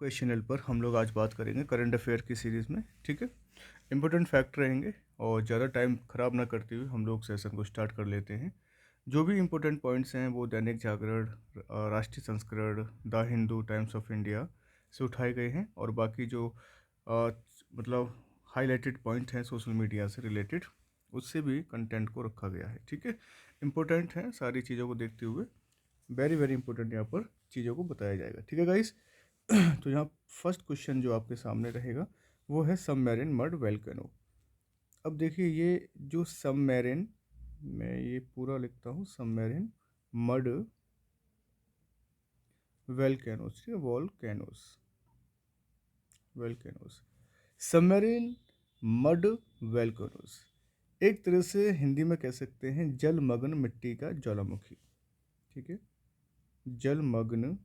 क्वेश्चनल पर हम लोग आज बात करेंगे करंट अफेयर की सीरीज़ में। ठीक है, इंपॉर्टेंट फैक्ट रहेंगे और ज़्यादा टाइम ख़राब ना करते हुए हम लोग सेशन को स्टार्ट कर लेते हैं। जो भी इंपॉर्टेंट पॉइंट्स हैं वो दैनिक जागरण, राष्ट्रीय संस्करण, the Hindu, times of India से उठाए गए हैं और बाकी जो अ, मतलब हाईलाइटेड पॉइंट हैं सोशल मीडिया से रिलेटेड उससे भी कंटेंट को रखा गया है। ठीक है, इंपॉर्टेंट है, सारी चीज़ों को देखते हुए वेरी वेरी इंपॉर्टेंट यहाँ पर चीज़ों को बताया जाएगा। ठीक है गाइस, तो यहाँ फर्स्ट क्वेश्चन जो आपके सामने रहेगा वो है सबमरीन मड वोल्केनो। अब देखिए ये जो सबमरीन, मैं ये पूरा लिखता हूँ, सबमरीन मड वोल्केनोस, ठीक है, volcanoes, volcanoes, submarine mud volcanoes एक तरह से हिंदी में कह सकते हैं जलमग्न मिट्टी का ज्वालामुखी। ठीक है, जलमग्न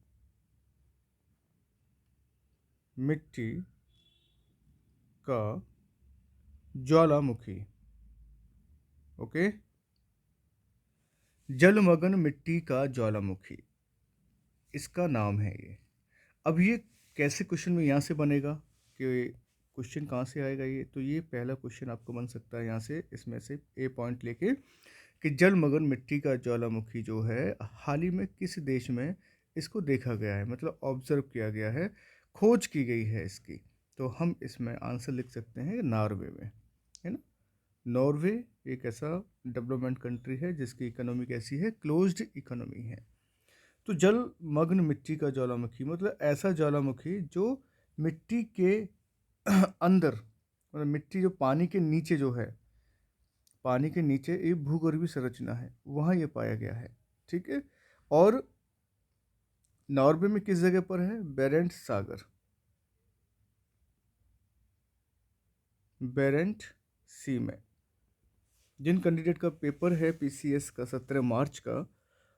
मिट्टी का ज्वालामुखी। ओके, जलमग्न मिट्टी का ज्वालामुखी इसका नाम है ये। अब ये कैसे क्वेश्चन में यहाँ से बनेगा कि क्वेश्चन कहाँ से आएगा ये, तो ये पहला क्वेश्चन आपको बन सकता है यहाँ से, इसमें से ए पॉइंट लेके कि जलमग्न मिट्टी का ज्वालामुखी जो है हाल ही में किस देश में इसको देखा गया है, मतलब ऑब्जर्व किया गया है, खोज की गई है इसकी। तो हम इसमें आंसर लिख सकते हैं नॉर्वे में, है ना। नॉर्वे एक ऐसा डेवलपमेंट कंट्री है जिसकी इकोनॉमी कैसी है, क्लोज्ड इकोनॉमी है। तो जलमग्न मिट्टी का ज्वालामुखी मतलब ऐसा ज्वालामुखी जो मिट्टी के अंदर, मतलब मिट्टी जो पानी के नीचे जो है, पानी के नीचे एक भूगर्भीय संरचना है, वहाँ ये पाया गया है। ठीक है, और नॉर्वे में किस जगह पर है, बेरेंट सागर, बेरेंट सी में। जिन कैंडिडेट का पेपर है पीसीएस का 17 मार्च का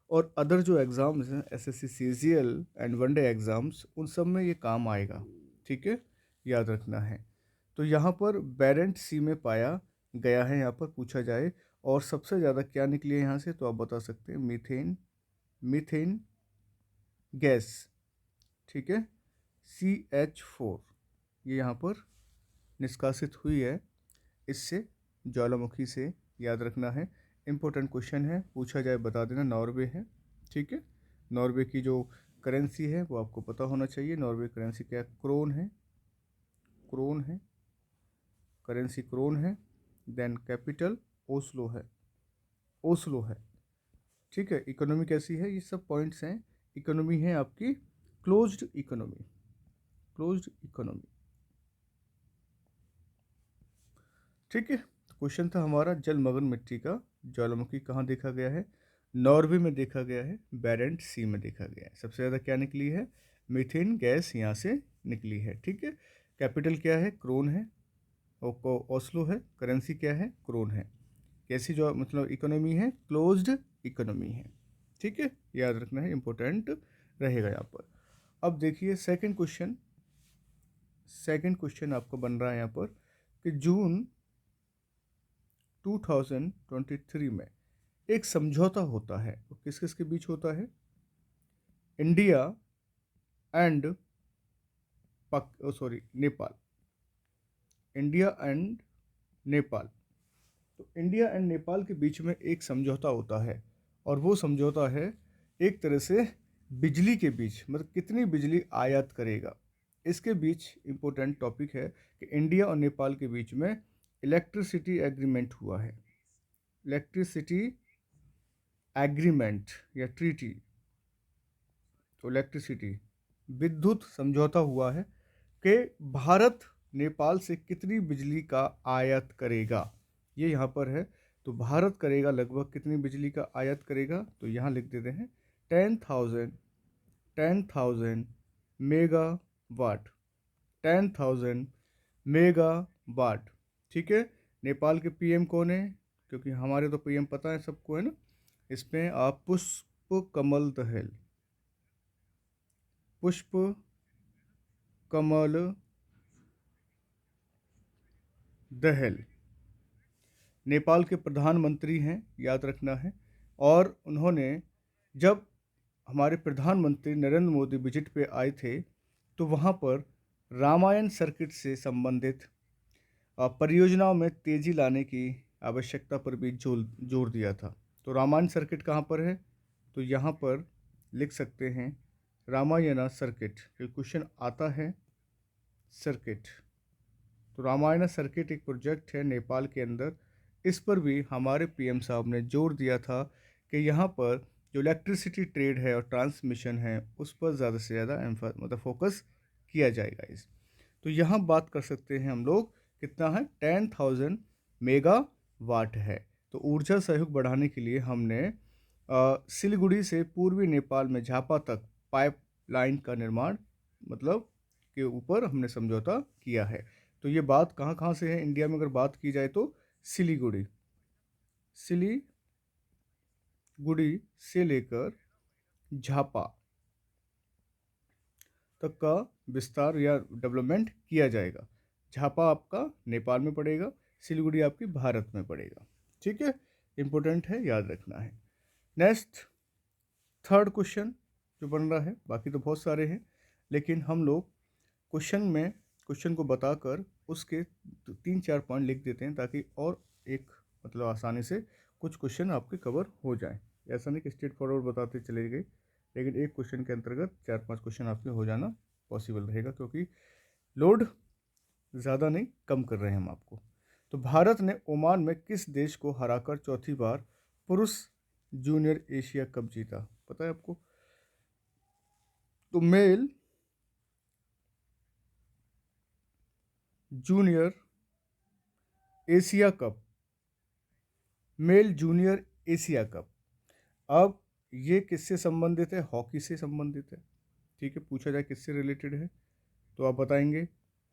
और अदर जो एग्ज़ाम्स हैं SSC CGL and one day exams, उन सब में ये काम आएगा। ठीक है, याद रखना है। तो यहाँ पर बेरेंट सी में पाया गया है, यहाँ पर पूछा जाए और सबसे ज़्यादा क्या निकली है यहाँ से, तो आप बता सकते हैं मीथेन, मीथेन गैस। ठीक है, CH4 ये यहाँ पर निष्कासित हुई है इससे, ज्वालामुखी से, याद रखना है। इम्पोर्टेंट क्वेश्चन है, पूछा जाए बता देना, नॉर्वे है। ठीक है, नॉर्वे की जो करेंसी है वो आपको पता होना चाहिए। नॉर्वे करेंसी क्या है, क्रोन है, क्रोन है, करेंसी क्रोन है। देन कैपिटल ओस्लो है, ओस्लो है। ठीक है, इकोनॉमी कैसी है, ये सब पॉइंट्स हैं। इकोनॉमी है आपकी क्लोज्ड इकोनॉमी, क्लोज्ड इकोनॉमी। ठीक है, क्वेश्चन था हमारा जलमग्न मिट्टी का ज्वालामुखी कहाँ देखा गया है, नॉर्वे में देखा गया है, बेरेंट सी में देखा गया है। सबसे ज़्यादा क्या निकली है, मीथेन गैस यहाँ से निकली है। ठीक है, कैपिटल क्या है, क्रोन है, ओस्लो है, करेंसी क्या है, क्रोन है। कैसी जो मतलब इकोनॉमी है, क्लोज्ड इकोनॉमी है। ठीक है, याद रखना है, इंपॉर्टेंट रहेगा यहाँ पर। अब देखिए सेकंड क्वेश्चन, सेकंड क्वेश्चन आपको बन रहा है यहाँ पर कि जून 2023 में एक समझौता होता है, तो किस किस के बीच होता है, India and Nepal, India and Nepal. तो इंडिया एंड नेपाल के बीच में एक समझौता होता है और वो समझौता है एक तरह से बिजली के बीच, मतलब कितनी बिजली आयात करेगा, इसके बीच इम्पोर्टेंट टॉपिक है कि इंडिया और नेपाल के बीच में इलेक्ट्रिसिटी एग्रीमेंट हुआ है, इलेक्ट्रिसिटी एग्रीमेंट या ट्रीटी, तो इलेक्ट्रिसिटी विद्युत समझौता हुआ है कि भारत नेपाल से कितनी बिजली का आयात करेगा, ये यहाँ पर है। तो भारत करेगा लगभग कितनी बिजली का आयात करेगा, तो यहाँ लिख देते हैं 10,000 मेगा वाट, 10,000 मेगा वाट। ठीक है, नेपाल के पीएम कौन है, क्योंकि हमारे तो पीएम पता है सबको, है ना। इसमें आप पुष्प कमल दहल, पुष्प कमल दहल नेपाल के प्रधानमंत्री हैं, याद रखना है। और उन्होंने, जब हमारे प्रधानमंत्री नरेंद्र मोदी विजिट पे आए थे तो वहाँ पर रामायण सर्किट से संबंधित परियोजनाओं में तेजी लाने की आवश्यकता पर भी जोर दिया था। तो रामायण सर्किट कहाँ पर है? तो यहाँ पर लिख सकते हैं रामायण सर्किट। ये क्वेश्चन आता है सर्किट। तो रामायण सर्किट एक प्रोजेक्ट है नेपाल के अंदर। इस पर भी हमारे पीएम साहब ने जोर दिया था कि यहाँ पर जो इलेक्ट्रिसिटी ट्रेड है और ट्रांसमिशन है उस पर ज़्यादा से ज़्यादा मतलब फोकस किया जाएगा। इस तो यहाँ बात कर सकते हैं हम लोग कितना है, 10,000 मेगा वाट है। तो ऊर्जा सहयोग बढ़ाने के लिए हमने सिलीगुड़ी से पूर्वी नेपाल में झापा तक पाइपलाइन का निर्माण मतलब के ऊपर हमने समझौता किया है। तो ये बात कहाँ कहाँ से है इंडिया में अगर बात की जाए तो सिलीगुड़ी से लेकर झापा तक का विस्तार या डेवलपमेंट किया जाएगा। झापा आपका नेपाल में पड़ेगा, सिलीगुड़ी आपकी भारत में पड़ेगा। ठीक है, इंपॉर्टेंट है, याद रखना है। नेक्स्ट थर्ड क्वेश्चन जो बन रहा है, बाकी तो बहुत सारे हैं लेकिन हम लोग क्वेश्चन को बताकर उसके 3-4 पॉइंट लिख देते हैं ताकि और एक मतलब आसानी से कुछ क्वेश्चन आपके कवर हो जाए। ऐसा नहीं कि स्ट्रेट फॉरवर्ड बताते चले गए, लेकिन एक क्वेश्चन के अंतर्गत 4-5 क्वेश्चन आपके हो जाना पॉसिबल रहेगा, क्योंकि लोड ज़्यादा नहीं, कम कर रहे हैं हम आपको। तो भारत ने ओमान में किस देश को हराकर चौथी बार पुरुष जूनियर एशिया कप जीता? पता है आपको? तो male junior Asia cup, male junior Asia cup. अब ये किससे संबंधित है? हॉकी से संबंधित है। ठीक है, पूछा जाए किससे रिलेटेड है तो आप बताएंगे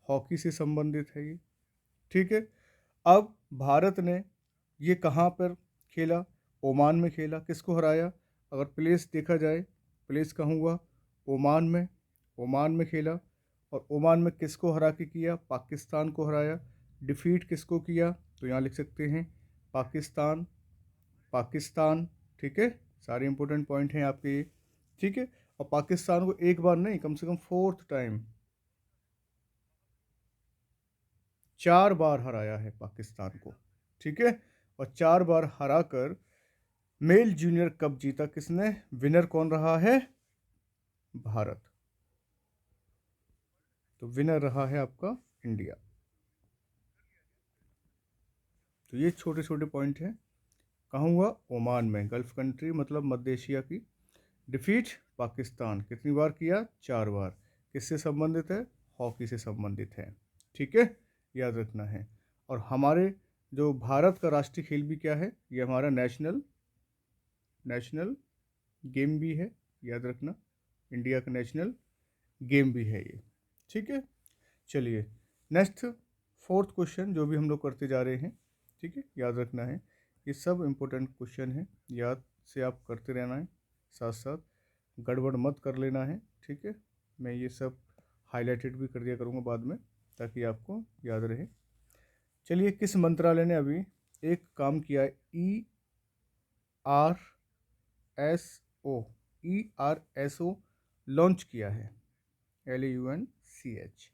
हॉकी से संबंधित है ये। ठीक है, अब भारत ने ये कहाँ पर खेला? ओमान में खेला। किसको हराया? अगर प्लेस देखा जाए, प्लेस कहाँ हुआ? ओमान में खेला। और ओमान में किसको हरा के किया? पाकिस्तान को हराया। डिफीट किसको किया? तो यहाँ लिख सकते हैं पाकिस्तान। ठीक है, सारे इंपॉर्टेंट पॉइंट हैं आपके ये। ठीक है, और पाकिस्तान को एक बार नहीं, कम से कम 4th टाइम, 4 बार हराया है पाकिस्तान को। ठीक है, और 4 बार हरा कर मेल जूनियर कप जीता किसने? विनर कौन रहा है? भारत। तो विनर रहा है आपका इंडिया। तो ये छोटे छोटे पॉइंट हैं। कहाँ हुआ? ओमान में, गल्फ कंट्री मतलब मध्य एशिया की। डिफीट पाकिस्तान कितनी बार किया? 4 बार। किससे संबंधित है? हॉकी से संबंधित है। ठीक है, याद रखना है। और हमारे जो भारत का राष्ट्रीय खेल भी क्या है? ये हमारा नेशनल गेम भी है, याद रखना। इंडिया का नेशनल गेम भी है ये। ठीक है, चलिए नेक्स्ट फोर्थ क्वेश्चन जो भी हम लोग करते जा रहे हैं। ठीक है, याद रखना है, ये सब इम्पोर्टेंट क्वेश्चन है, याद से आप करते रहना है, साथ साथ गड़बड़ मत कर लेना है। ठीक है, मैं ये सब हाईलाइटेड भी कर दिया करूँगा बाद में ताकि आपको याद रहे। चलिए, किस मंत्रालय ने अभी एक काम किया है? ERSO लॉन्च किया है। LAUNCH,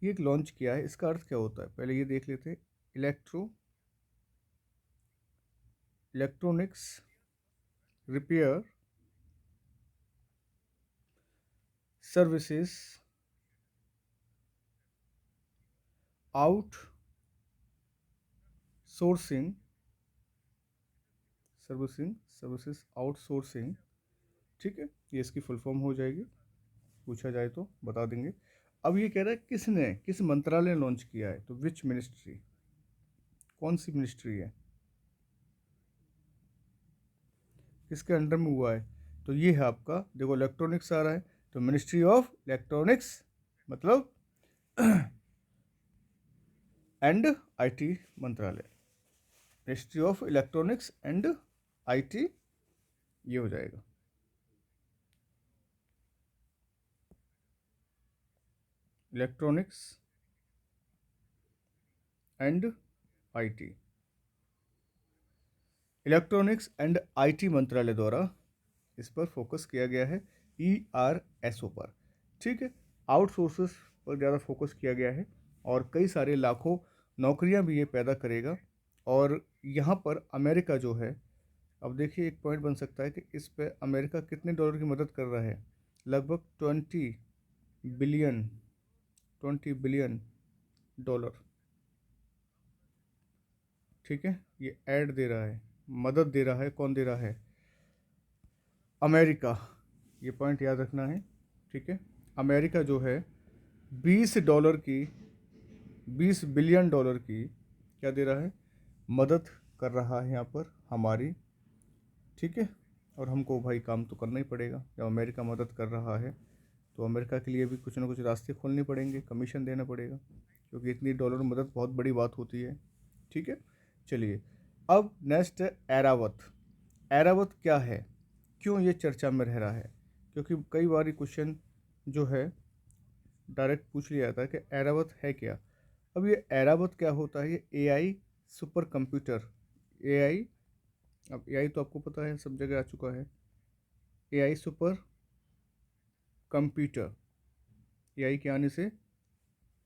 ये एक लॉन्च किया है। इसका अर्थ क्या होता है पहले ये देख लेते हैं। Electronics repair services outsourcing services outsourcing. ठीक है, ये इसकी फुल फॉर्म हो जाएगी, पूछा जाए तो बता देंगे। अब ये कह रहा है किस मंत्रालय ने लॉन्च किया है? तो विच मिनिस्ट्री, कौन सी मिनिस्ट्री है, किसके अंडर में हुआ है? तो ये है आपका, देखो इलेक्ट्रॉनिक्स आ रहा है तो मिनिस्ट्री ऑफ इलेक्ट्रॉनिक्स मतलब एंड आईटी मंत्रालय, ministry of electronics and IT, ये हो जाएगा। Electronics and IT, electronics and IT मंत्रालय द्वारा इस पर फोकस किया गया है, ERSO पर। ठीक है, आउटसोर्सेस पर ज़्यादा फोकस किया गया है और कई सारे लाखों नौकरियां भी ये पैदा करेगा। और यहाँ पर अमेरिका जो है, अब देखिए एक पॉइंट बन सकता है कि इस पे अमेरिका कितने डॉलर की मदद कर रहा है। लगभग 20 बिलियन डॉलर। ठीक है, ये ऐड दे रहा है, मदद दे रहा है। कौन दे रहा है? अमेरिका। ये पॉइंट याद रखना है। ठीक है, अमेरिका जो है 20 डॉलर की 20 बिलियन डॉलर की क्या दे रहा है? मदद कर रहा है यहाँ पर हमारी। ठीक है, और हमको भाई काम तो करना ही पड़ेगा। जब अमेरिका मदद कर रहा है तो अमेरिका के लिए भी कुछ ना कुछ रास्ते खोलने पड़ेंगे, कमीशन देना पड़ेगा, क्योंकि इतनी डॉलर मदद बहुत बड़ी बात होती है। ठीक है, चलिए अब नेक्स्ट है एरावत। एरावत क्या है, क्यों ये चर्चा में रह रहा है? क्योंकि कई बार ये क्वेश्चन जो है डायरेक्ट पूछ लिया जाता है कि एरावत है क्या। अब ये एरावत क्या होता है? ये एआई सुपर कंप्यूटर। एआई, अब एआई तो आपको पता है, सब जगह आ चुका है। AI super computer. एआई के आने से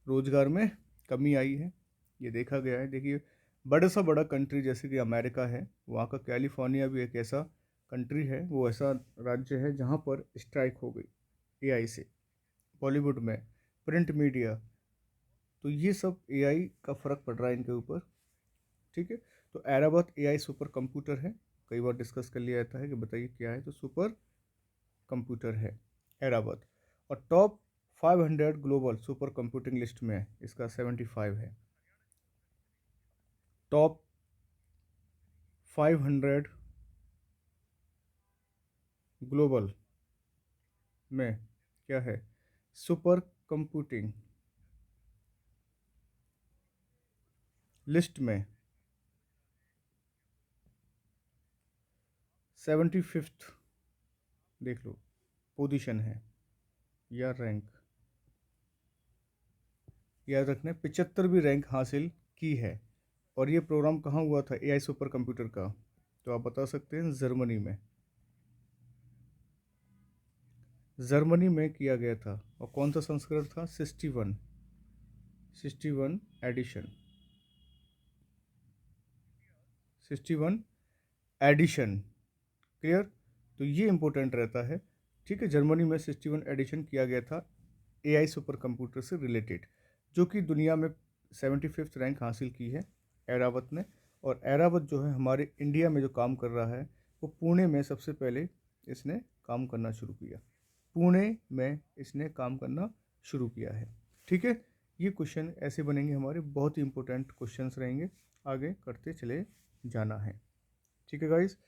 रोजगार में कमी आई है, ये देखा गया है। देखिए बड़े से बड़ा कंट्री जैसे कि अमेरिका है, वहाँ का कैलिफोर्निया भी एक ऐसा कंट्री है, वो ऐसा राज्य है जहाँ पर स्ट्राइक हो गई एआई से। बॉलीवुड में, प्रिंट मीडिया, तो ये सब एआई का फ़र्क पड़ रहा है इनके ऊपर। ठीक है, तो एरावत एआई सुपर कंप्यूटर है। कई बार डिस्कस कर लिया जाता है कि बताइए क्या है, तो सुपर कंप्यूटर है एरावत। और top 500 global super computing list में इसका 75 है। टॉप 500 ग्लोबल में क्या है? सुपर कंप्यूटिंग लिस्ट में 75th देख लो पोजीशन है या रैंक। याद रखना 75वीं रैंक हासिल की है। और ये प्रोग्राम कहाँ हुआ था एआई सुपर कंप्यूटर का? तो आप बता सकते हैं जर्मनी में। जर्मनी में किया गया था। और कौन सा संस्करण था? 61 एडिशन। 61 एडिशन। क्लियर? तो ये इंपॉर्टेंट रहता है। ठीक है, जर्मनी में 61 एडिशन किया गया था एआई सुपर कंप्यूटर से रिलेटेड, जो कि दुनिया में 75th रैंक हासिल की है एरावत ने। और एरावत जो है हमारे इंडिया में जो काम कर रहा है, वो पुणे में सबसे पहले इसने काम करना शुरू किया। पुणे में इसने काम करना शुरू किया है। ठीक है, ये क्वेश्चन ऐसे बनेंगे हमारे, बहुत ही इंपॉर्टेंट क्वेश्चंस रहेंगे, आगे करते चले जाना है। ठीक है गाइस,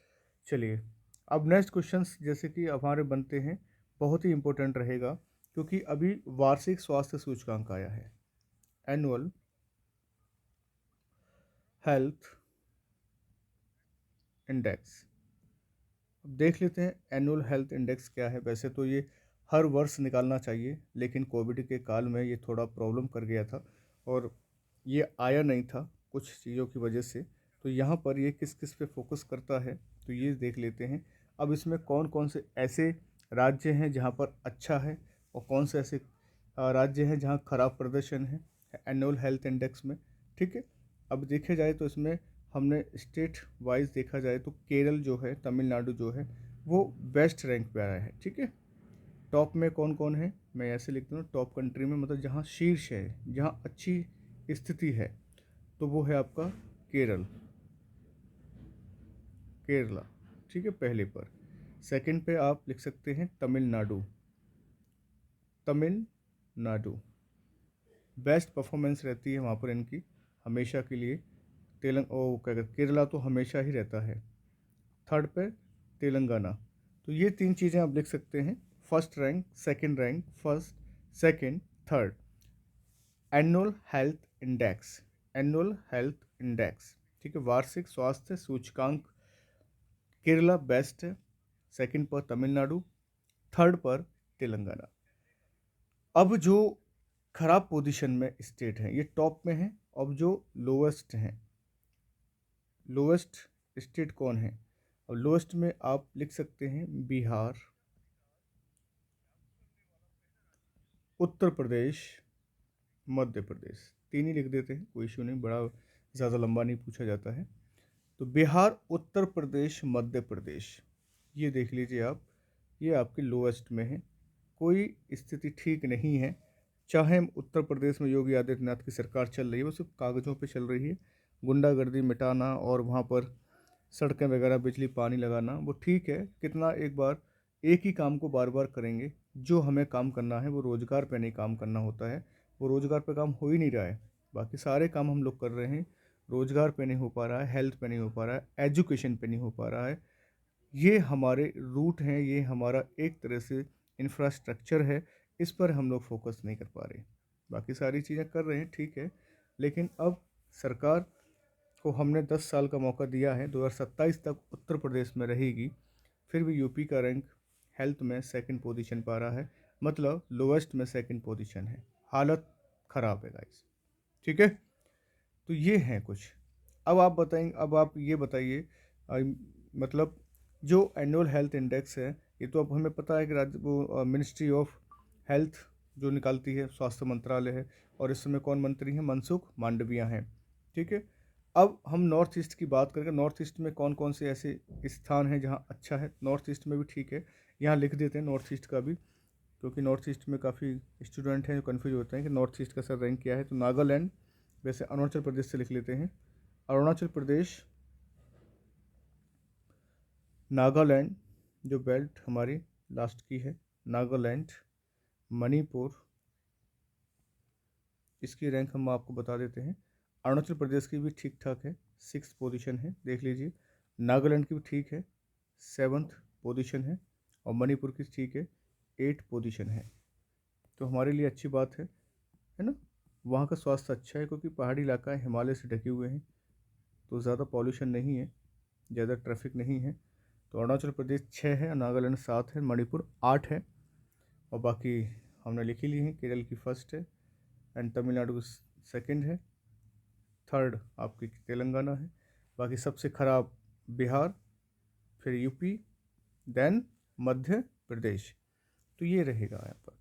चलिए अब नेक्स्ट क्वेश्चंस जैसे कि हमारे बनते हैं, बहुत ही इंपॉर्टेंट रहेगा, क्योंकि अभी वार्षिक स्वास्थ्य सूचकांक आया है, एनुअल हेल्थ इंडेक्स। अब देख लेते हैं एनुअल हेल्थ इंडेक्स क्या है। वैसे तो ये हर वर्ष निकालना चाहिए, लेकिन कोविड के काल में ये थोड़ा प्रॉब्लम कर गया था और ये आया नहीं था कुछ चीज़ों की वजह से। तो यहाँ पर ये किस किस पे फोकस करता है, तो ये देख लेते हैं। अब इसमें कौन कौन से ऐसे राज्य हैं जहाँ पर अच्छा है और कौन से ऐसे राज्य हैं जहाँ खराब प्रदर्शन है एनुअल हेल्थ इंडेक्स में। ठीक है, अब देखे जाए तो इसमें हमने स्टेट वाइज देखा जाए तो केरल जो है, तमिलनाडु जो है, वो बेस्ट रैंक पे आया है। ठीक है, टॉप में कौन कौन है मैं ऐसे लिखता हूँ, टॉप कंट्री में मतलब जहाँ शीर्ष है, जहाँ अच्छी स्थिति है, तो वो है आपका केरल, केरला। ठीक है, पहले पर। सेकंड पे आप लिख सकते हैं तमिलनाडु, तमिलनाडु बेस्ट परफॉर्मेंस रहती है वहाँ पर इनकी हमेशा के लिए। क्या कहते, केरला तो हमेशा ही रहता है। थर्ड पे तेलंगाना। तो ये तीन चीज़ें आप लिख सकते हैं, first rank, second rank, first, second, third. Annual health index, annual health index. ठीक है, वार्षिक स्वास्थ्य सूचकांक। केरला बेस्ट है, सेकंड पर तमिलनाडु, थर्ड पर तेलंगाना। अब जो खराब पोजीशन में स्टेट हैं ये टॉप में हैं। अब जो लोवेस्ट हैं, लोवेस्ट स्टेट कौन है? अब लोवेस्ट में आप लिख सकते हैं बिहार, उत्तर प्रदेश, मध्य प्रदेश, तीन ही लिख देते हैं, कोई इशू नहीं, बड़ा ज़्यादा लंबा नहीं पूछा जाता है। तो बिहार, उत्तर प्रदेश, मध्य प्रदेश, ये देख लीजिए आप, ये आपके लोएस्ट में है। कोई स्थिति ठीक नहीं है। चाहे उत्तर प्रदेश में योगी आदित्यनाथ की सरकार चल रही है, वो सिर्फ कागज़ों पे चल रही है। गुंडागर्दी मिटाना और वहाँ पर सड़कें वगैरह, बिजली पानी लगाना, वो ठीक है। कितना एक बार एक ही काम को बार बार करेंगे? जो हमें काम करना है वो रोज़गार पे नहीं काम करना होता है, वो रोज़गार पे काम हो ही नहीं रहा है। बाकी सारे काम हम लोग कर रहे हैं, रोज़गार पे नहीं हो पा रहा है, हेल्थ पे नहीं हो पा रहा है, एजुकेशन पे नहीं हो पा रहा है। ये हमारे रूट हैं, ये हमारा एक तरह से इंफ्रास्ट्रक्चर है, इस पर हम लोग फोकस नहीं कर पा रहे। बाकी सारी चीज़ें कर रहे हैं, ठीक है। लेकिन अब सरकार को हमने 10 साल का मौका दिया है, 2027 तक उत्तर प्रदेश में रहेगी। फिर भी यूपी का रैंक हेल्थ में सेकंड पोजीशन पा रहा है, मतलब लोवेस्ट में सेकंड पोजीशन है। हालत ख़राब है गाइस, ठीक है। तो ये हैं कुछ। अब आप बताएंगे, अब आप ये बताइए, मतलब जो एनुअल हेल्थ इंडेक्स है, ये तो अब हमें पता है कि राज्य वो मिनिस्ट्री ऑफ हेल्थ जो निकालती है, स्वास्थ्य मंत्रालय है, और इस समय कौन मंत्री हैं? मनसुख मांडविया हैं, ठीक है। अब हम नॉर्थ ईस्ट की बात करेंगे, नॉर्थ ईस्ट में कौन कौन से ऐसे स्थान हैं जहाँ अच्छा है? नॉर्थ ईस्ट में भी ठीक है, यहाँ लिख देते हैं नॉर्थ ईस्ट का भी, क्योंकि नॉर्थ ईस्ट में काफ़ी स्टूडेंट हैं जो कन्फ्यूज होते हैं कि नॉर्थ ईस्ट का सर रैंक क्या है। तो नागालैंड, वैसे अरुणाचल प्रदेश से लिख लेते हैं, अरुणाचल प्रदेश, नागालैंड जो बेल्ट हमारी लास्ट की है, नागालैंड, मणिपुर, इसकी रैंक हम आपको बता देते हैं। अरुणाचल प्रदेश की भी ठीक ठाक है, 6th पोजीशन है, देख लीजिए। नागालैंड की भी ठीक है, 7th पोजीशन है, और मणिपुर की ठीक है, 8th पोजीशन है। तो हमारे लिए अच्छी बात है ना। वहाँ का स्वास्थ्य अच्छा है, क्योंकि पहाड़ी इलाका है, हिमालय से ढके हुए हैं, तो ज़्यादा पॉल्यूशन नहीं है, ज़्यादा ट्रैफिक नहीं है। तो अरुणाचल प्रदेश 6 है, नागालैंड 7 है, मणिपुर 8 है, और बाकी हमने लिख ही ली है। केरल की फर्स्ट है, एंड तमिलनाडु की सेकंड है, थर्ड आपकी तेलंगाना है, बाकी सबसे ख़राब बिहार, फिर यूपी, देन मध्य प्रदेश। तो ये रहेगा यहाँ पर।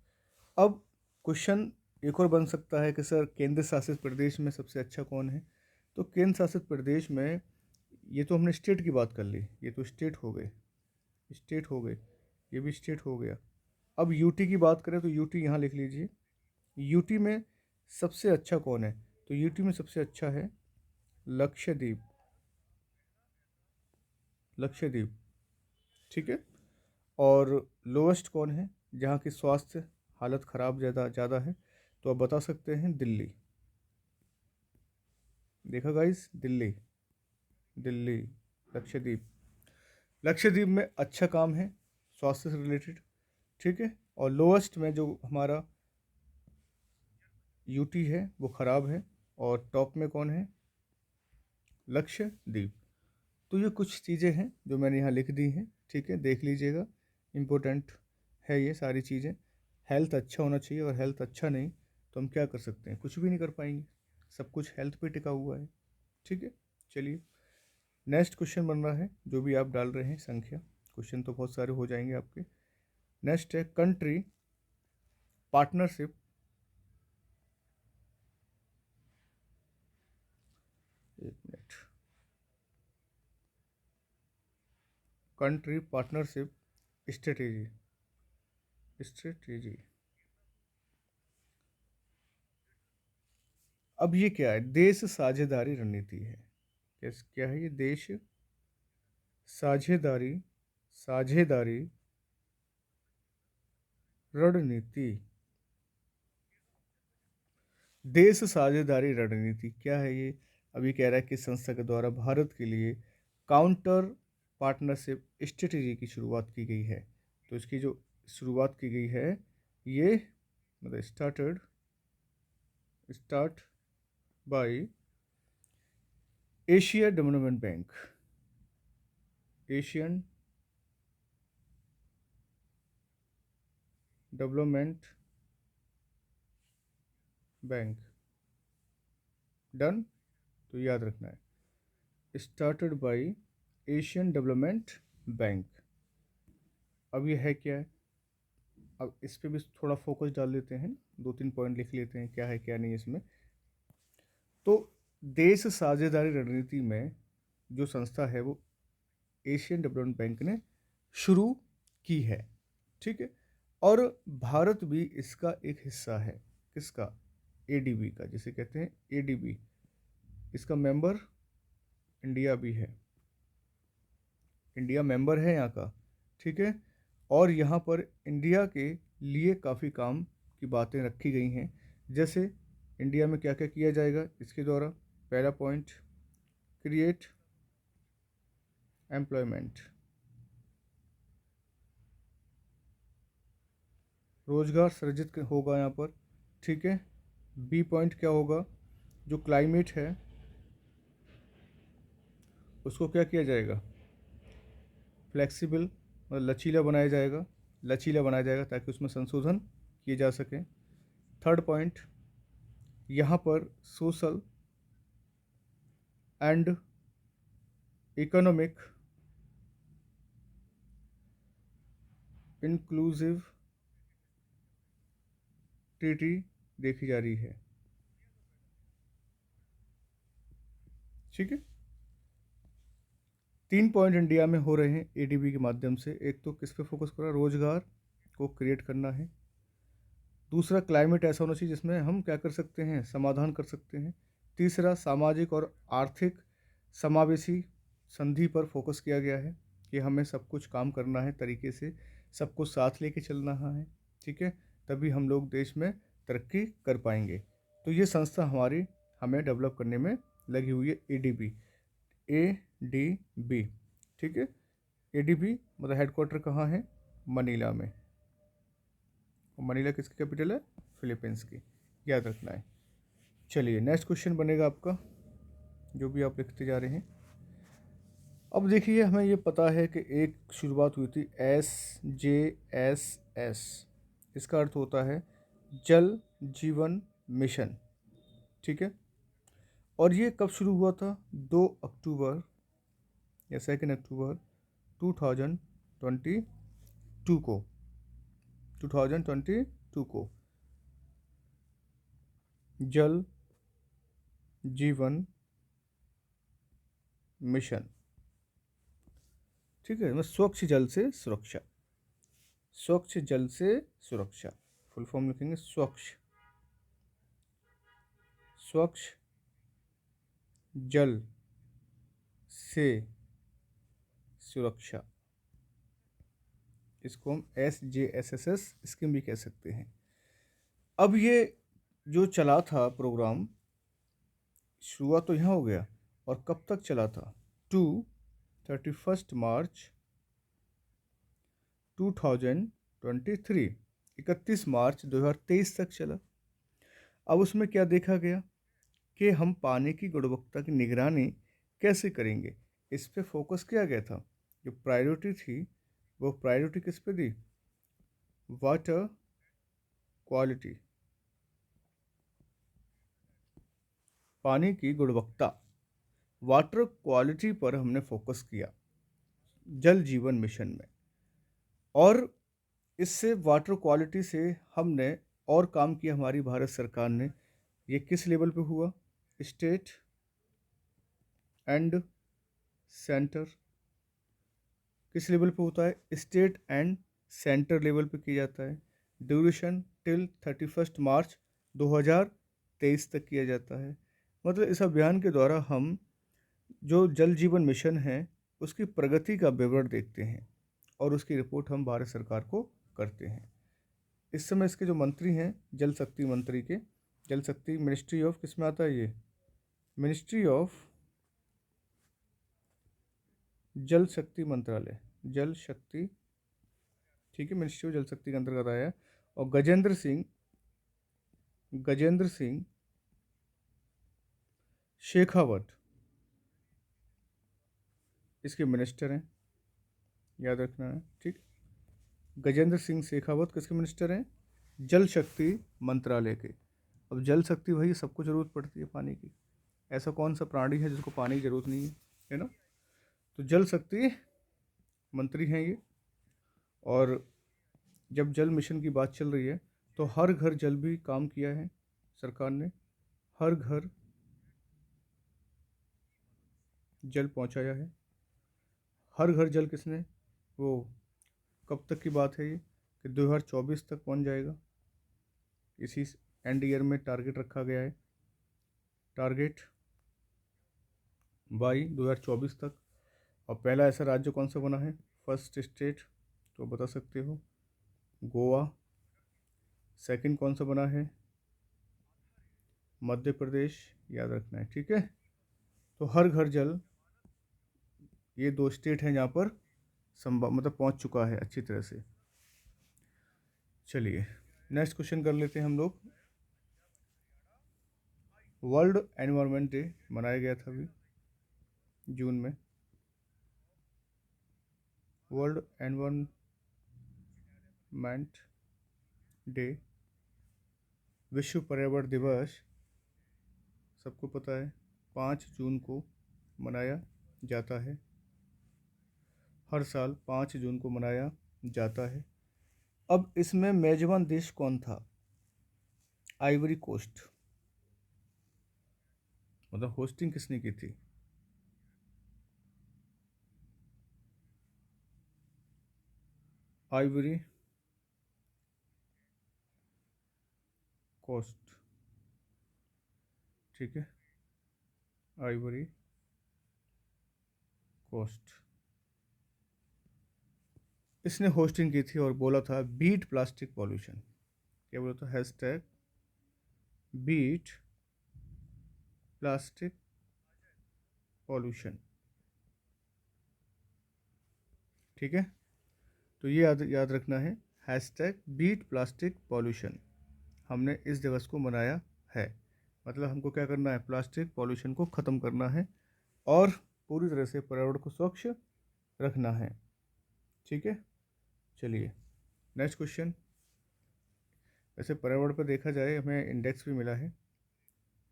अब क्वेश्चन एक और बन सकता है कि सर केंद्र शासित प्रदेश में सबसे अच्छा कौन है? तो केंद्र शासित प्रदेश में, ये तो हमने स्टेट की बात कर ली, ये तो स्टेट हो गए, स्टेट हो गए, ये भी स्टेट हो गया। अब यूटी की बात करें तो यूटी यहाँ लिख लीजिए। यूटी में सबसे अच्छा कौन है? तो यूटी में सबसे अच्छा है लक्षद्वीप, लक्षद्वीप, ठीक है। और लोवेस्ट कौन है जहाँ की स्वास्थ्य हालत ख़राब ज़्यादा ज़्यादा है? तो आप बता सकते हैं दिल्ली। देखा गाइस, दिल्ली, दिल्ली, लक्षद्वीप, लक्षद्वीप में अच्छा काम है स्वास्थ्य से रिलेटेड, ठीक है। और लोवेस्ट में जो हमारा यूटी है वो ख़राब है, और टॉप में कौन है? लक्षद्वीप। तो ये कुछ चीज़ें हैं जो मैंने यहाँ लिख दी हैं, ठीक है, देख लीजिएगा, इम्पोर्टेंट है ये सारी चीज़ें। हेल्थ अच्छा होना चाहिए, और हेल्थ अच्छा नहीं तो हम क्या कर सकते हैं? कुछ भी नहीं कर पाएंगे, सब कुछ हेल्थ पे टिका हुआ है, ठीक है। चलिए, नेक्स्ट क्वेश्चन बन रहा है, जो भी आप डाल रहे हैं संख्या, क्वेश्चन तो बहुत सारे हो जाएंगे आपके। नेक्स्ट है कंट्री पार्टनरशिप, एक minute, country partnership strategy, strategy. अब ये क्या है? देश साझेदारी रणनीति है। क्या है ये? देश साझेदारी, साझेदारी रणनीति, देश साझेदारी रणनीति क्या है ये? अभी कह रहा है कि संस्था के द्वारा भारत के लिए काउंटर पार्टनरशिप स्ट्रेटेजी की शुरुआत की गई है। तो इसकी जो शुरुआत की गई है, ये मतलब start by Asia development bank, Asian development bank, done. तो याद रखना है, started by Asian development bank. अब ये है क्या है? अब इस पे भी थोड़ा फोकस डाल लेते हैं, 2-3 पॉइंट लिख लेते हैं क्या है क्या नहीं इसमें। तो देश साझेदारी रणनीति में जो संस्था है वो एशियन डेवलपमेंट बैंक ने शुरू की है, ठीक है। और भारत भी इसका एक हिस्सा है। किसका? एडीबी का, जिसे कहते हैं एडीबी। इसका मेंबर इंडिया भी है, इंडिया मेंबर है यहाँ का, ठीक है। और यहाँ पर इंडिया के लिए काफ़ी काम की बातें रखी गई हैं। जैसे इंडिया में क्या क्या किया जाएगा इसके द्वारा। पहला पॉइंट, क्रिएट एम्प्लॉयमेंट, रोजगार सृजित होगा यहाँ पर, ठीक है। बी पॉइंट क्या होगा, जो क्लाइमेट है उसको क्या किया जाएगा, फ्लेक्सिबल मतलब लचीला बनाया जाएगा, लचीला बनाया जाएगा ताकि उसमें संशोधन किए जा सकें। थर्ड पॉइंट, यहाँ पर social and economic inclusive treaty देखी जा रही है, ठीक है। 3 पॉइंट इंडिया में हो रहे हैं एडीबी के माध्यम से। एक तो किस पे फोकस कर रहा है, रोजगार को क्रिएट करना है। दूसरा, क्लाइमेट ऐसा होना चाहिए जिसमें हम क्या कर सकते हैं, समाधान कर सकते हैं। तीसरा, सामाजिक और आर्थिक समावेशी संधि पर फोकस किया गया है कि हमें सब कुछ काम करना है तरीके से, सबको साथ लेके चलना है, ठीक है। तभी हम लोग देश में तरक्की कर पाएंगे। तो ये संस्था हमारी हमें डेवलप करने में लगी हुई है, एडीबी, एडीबी, ठीक है। एडीबी मतलब हेडक्वार्टर कहाँ है, मनीला में। और मनीला किसकी कैपिटल है, फिलीपींस की, याद रखना है। चलिए नेक्स्ट क्वेश्चन बनेगा आपका, जो भी आप लिखते जा रहे हैं। अब देखिए, हमें ये पता है कि एक शुरुआत हुई थी SJSS। इसका अर्थ होता है जल जीवन मिशन, ठीक है। और ये कब शुरू हुआ था, 2 अक्टूबर या 2 अक्टूबर 2022 को, 2022 को जल जीवन मिशन, ठीक है। मैं स्वच्छ जल से सुरक्षा, स्वच्छ जल से सुरक्षा, फुल फॉर्म लिखेंगे स्वच्छ, स्वच्छ जल से सुरक्षा। इसको हम SJSS स्कीम भी कह सकते हैं। अब ये जो चला था प्रोग्राम, शुरुआत तो यहाँ हो गया, और कब तक चला था, टू 31 मार्च 2023, 31 मार्च 2023 तक चला। अब उसमें क्या देखा गया कि हम पानी की गुणवत्ता की निगरानी कैसे करेंगे, इस पे फोकस किया गया था। जो प्रायोरिटी थी वो प्रायोरिटी किस पे दी, वाटर क्वालिटी, पानी की गुणवत्ता, वाटर क्वालिटी पर हमने फोकस किया जल जीवन मिशन में। और इससे वाटर क्वालिटी से हमने और काम किया हमारी भारत सरकार ने। ये किस लेवल पे हुआ, स्टेट एंड सेंटर, किस लेवल पे होता है, स्टेट एंड सेंटर लेवल पे किया जाता है। ड्यूरेशन टिल 31 मार्च 2023 तक किया जाता है। मतलब इस अभियान के द्वारा हम जो जल जीवन मिशन है उसकी प्रगति का विवरण देखते हैं और उसकी रिपोर्ट हम भारत सरकार को करते हैं। इस समय इसके जो मंत्री हैं, जल शक्ति मंत्री के, जल शक्ति मिनिस्ट्री ऑफ किस में आता है, ये मिनिस्ट्री ऑफ जल शक्ति मंत्रालय, जल शक्ति, ठीक है, मिनिस्ट्री ऑफ जल शक्ति के अंतर्गत आया है। और गजेंद्र सिंह शेखावत इसके मिनिस्टर हैं, याद रखना है, ठीक। गजेंद्र सिंह शेखावत किसके मिनिस्टर हैं, जल शक्ति मंत्रालय के। अब जल शक्ति भाई सबको ज़रूरत पड़ती है पानी की, ऐसा कौन सा प्राणी है जिसको पानी की ज़रूरत नहीं है ना। तो जल शक्ति मंत्री हैं ये। और जब जल मिशन की बात चल रही है तो हर घर जल भी काम किया है सरकार ने, हर घर जल पहुंचाया है। हर घर जल किसने, वो कब तक की बात है ये, कि 2024 तक पहुंच जाएगा। इसी एंड ईयर में टारगेट रखा गया है, टारगेट बाई 2024 तक। और पहला ऐसा राज्य कौन सा बना है, फर्स्ट स्टेट तो बता सकते हो, गोवा। सेकंड कौन सा बना है, मध्य प्रदेश, याद रखना है, ठीक है। तो हर घर जल, ये दो स्टेट हैं जहाँ पर संभव मतलब पहुँच चुका है अच्छी तरह से। चलिए नेक्स्ट क्वेश्चन कर लेते हैं हम लोग। वर्ल्ड एनवायरनमेंट डे मनाया गया था अभी जून में। वर्ल्ड एनवायरनमेंट डे, विश्व पर्यावरण दिवस, सबको पता है 5 जून को मनाया जाता है। हर साल 5 जून को मनाया जाता है। अब इसमें मेजबान देश कौन था, आइवरी कोस्ट, मतलब होस्टिंग किसने की थी, आइवरी कोस्ट, ठीक है, आइवरी कोस्ट। इसने होस्टिंग की थी और बोला था बीट प्लास्टिक पॉल्यूशन। क्या बोला था, हैशटैग बीट प्लास्टिक पॉल्यूशन, ठीक है। तो ये याद याद रखना है, हैशटैग बीट प्लास्टिक पॉल्यूशन। हमने इस दिवस को मनाया है, मतलब हमको क्या करना है, प्लास्टिक पॉल्यूशन को ख़त्म करना है और पूरी तरह से पर्यावरण को स्वच्छ रखना है, ठीक है। चलिए नेक्स्ट क्वेश्चन। वैसे पर्यावरण पर देखा जाए हमें इंडेक्स भी मिला है,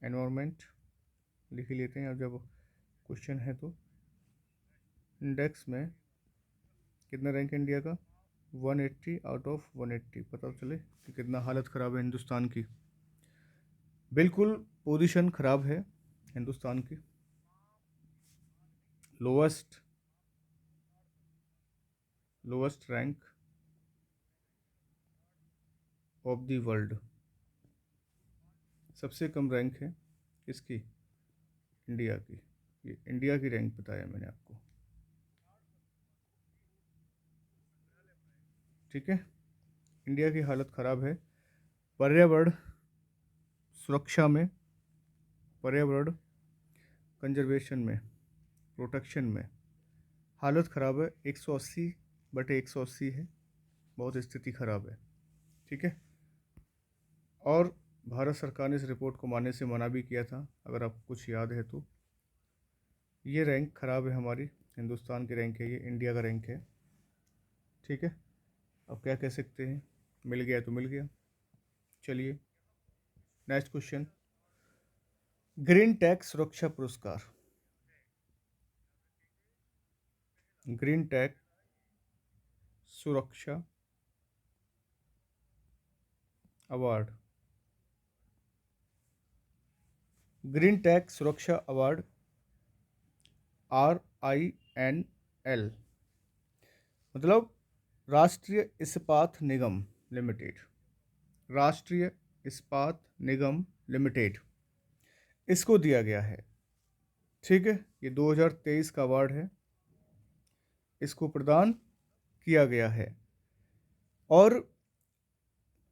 एनवायरनमेंट लिख ही लेते हैं अब जब क्वेश्चन है तो। इंडेक्स में कितना रैंक है इंडिया का, 180 आउट ऑफ 180। पता चले कि कितना हालत ख़राब है हिंदुस्तान की। बिल्कुल पोजीशन ख़राब है हिंदुस्तान की, lowest lowest rank of the world. सबसे कम रैंक है किसकी, इंडिया की। ये इंडिया की रैंक बताया मैंने आपको, ठीक है। इंडिया की हालत ख़राब है पर्यावरण सुरक्षा में, पर्यावरण कंजर्वेशन में, प्रोटेक्शन में। हालत ख़राब है, 180/180 है, बहुत स्थिति ख़राब है, ठीक है। और भारत सरकार ने इस रिपोर्ट को मानने से मना भी किया था, अगर आपको कुछ याद है तो। ये रैंक ख़राब है हमारी, हिंदुस्तान की रैंक है ये, इंडिया का रैंक है, ठीक है। अब क्या कह सकते हैं, मिल गया तो मिल गया। चलिए नेक्स्ट क्वेश्चन। ग्रीन टैक्स सुरक्षा पुरस्कार, ग्रीन टैग सुरक्षा अवार्ड, ग्रीन टैग सुरक्षा अवार्ड RINL, मतलब राष्ट्रीय इस्पात निगम लिमिटेड, राष्ट्रीय इस्पात निगम लिमिटेड, इसको दिया गया है, ठीक है। ये 2023 का अवार्ड है, इसको प्रदान किया गया है और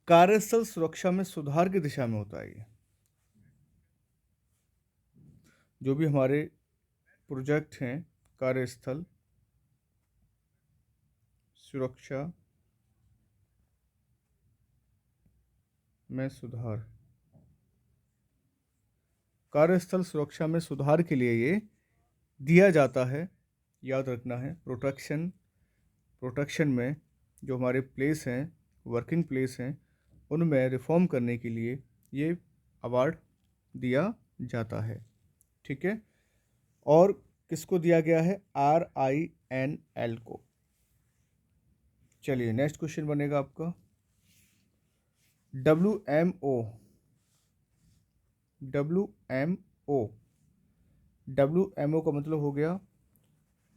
कार्यस्थल सुरक्षा में सुधार की दिशा में होता है ये। जो भी हमारे प्रोजेक्ट हैं कार्यस्थल सुरक्षा में सुधार, कार्यस्थल सुरक्षा में सुधार के लिए ये दिया जाता है, याद रखना है। प्रोटेक्शन में जो हमारे प्लेस हैं, वर्किंग प्लेस हैं, उनमें रिफॉर्म करने के लिए ये अवार्ड दिया जाता है, ठीक है। और किसको दिया गया है, RINL को, चलिए नेक्स्ट क्वेश्चन बनेगा आपका WMO। WMO WMO का मतलब हो गया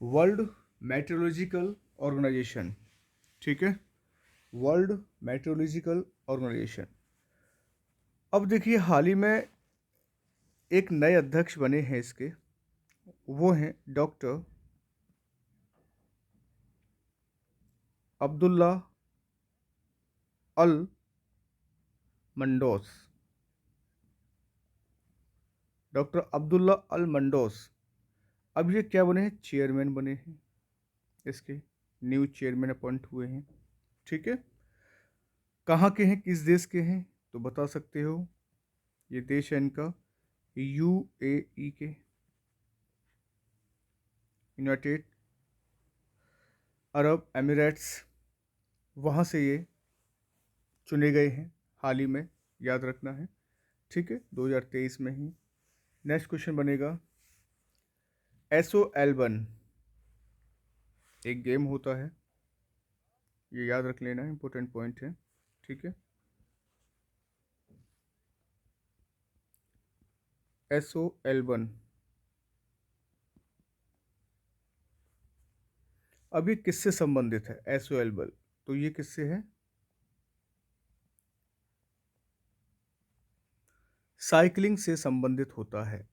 वर्ल्ड मेट्रोलॉजिकल ऑर्गेनाइजेशन। ठीक है, वर्ल्ड मेट्रोलॉजिकल ऑर्गेनाइजेशन। अब देखिए हाल ही में एक नए अध्यक्ष बने हैं इसके, वो हैं डॉक्टर अब्दुल्ला अल मंडोस। डॉक्टर अब्दुल्ला अल मंडोस अब ये क्या बने हैं, चेयरमैन बने हैं इसके, न्यू चेयरमैन अपॉइंट हुए हैं। ठीक है, कहाँ के हैं, किस देश के हैं, तो बता सकते हो, ये देश है इनका UAE के, यूनाइटेड अरब एमिरेट्स, वहाँ से ये चुने गए हैं हाल ही में, याद रखना है। ठीक है, 2023 में ही। नेक्स्ट क्वेश्चन बनेगा SO11 एक गेम होता है, ये याद रख लेना, इंपॉर्टेंट पॉइंट है। ठीक है, SO11 अब ये किससे संबंधित है, SO11 तो ये किससे है, साइकिलिंग से संबंधित होता है।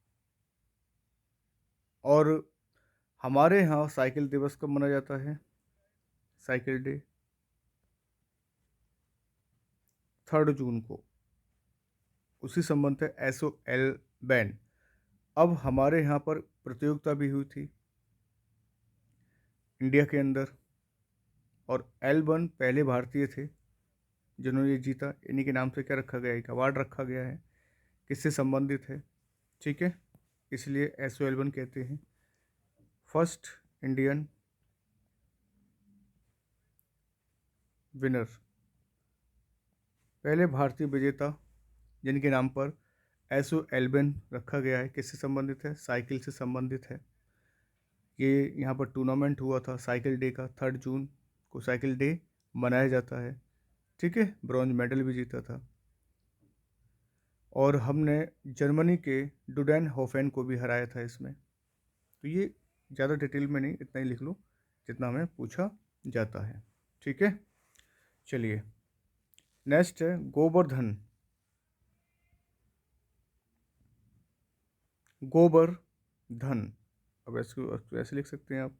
और हमारे यहाँ साइकिल दिवस कब मनाया जाता है, साइकिल डे 3 जून को, उसी संबंध है SO11। अब हमारे यहाँ पर प्रतियोगिता भी हुई थी इंडिया के अंदर, और L1 पहले भारतीय थे जिन्होंने ये जीता, इन्हीं के नाम से क्या रखा गया है, एक अवार्ड रखा गया है, किससे संबंधित है। ठीक है, इसलिए SO11 कहते हैं, फर्स्ट इंडियन विनर, पहले भारतीय विजेता जिनके नाम पर SO11 रखा गया है, किससे संबंधित है, साइकिल से संबंधित है। ये यहाँ पर टूर्नामेंट हुआ था साइकिल डे का, 3 जून को साइकिल डे मनाया जाता है। ठीक है, ब्रॉन्ज मेडल भी जीता था, और हमने जर्मनी के डुडेन होफेन को भी हराया था इसमें। तो ये ज़्यादा डिटेल में नहीं, इतना ही लिख लो जितना हमें पूछा जाता है। ठीक है, चलिए नेक्स्ट है गोवर्धन। गोवर्धन, अब ऐसे लिख सकते हैं आप।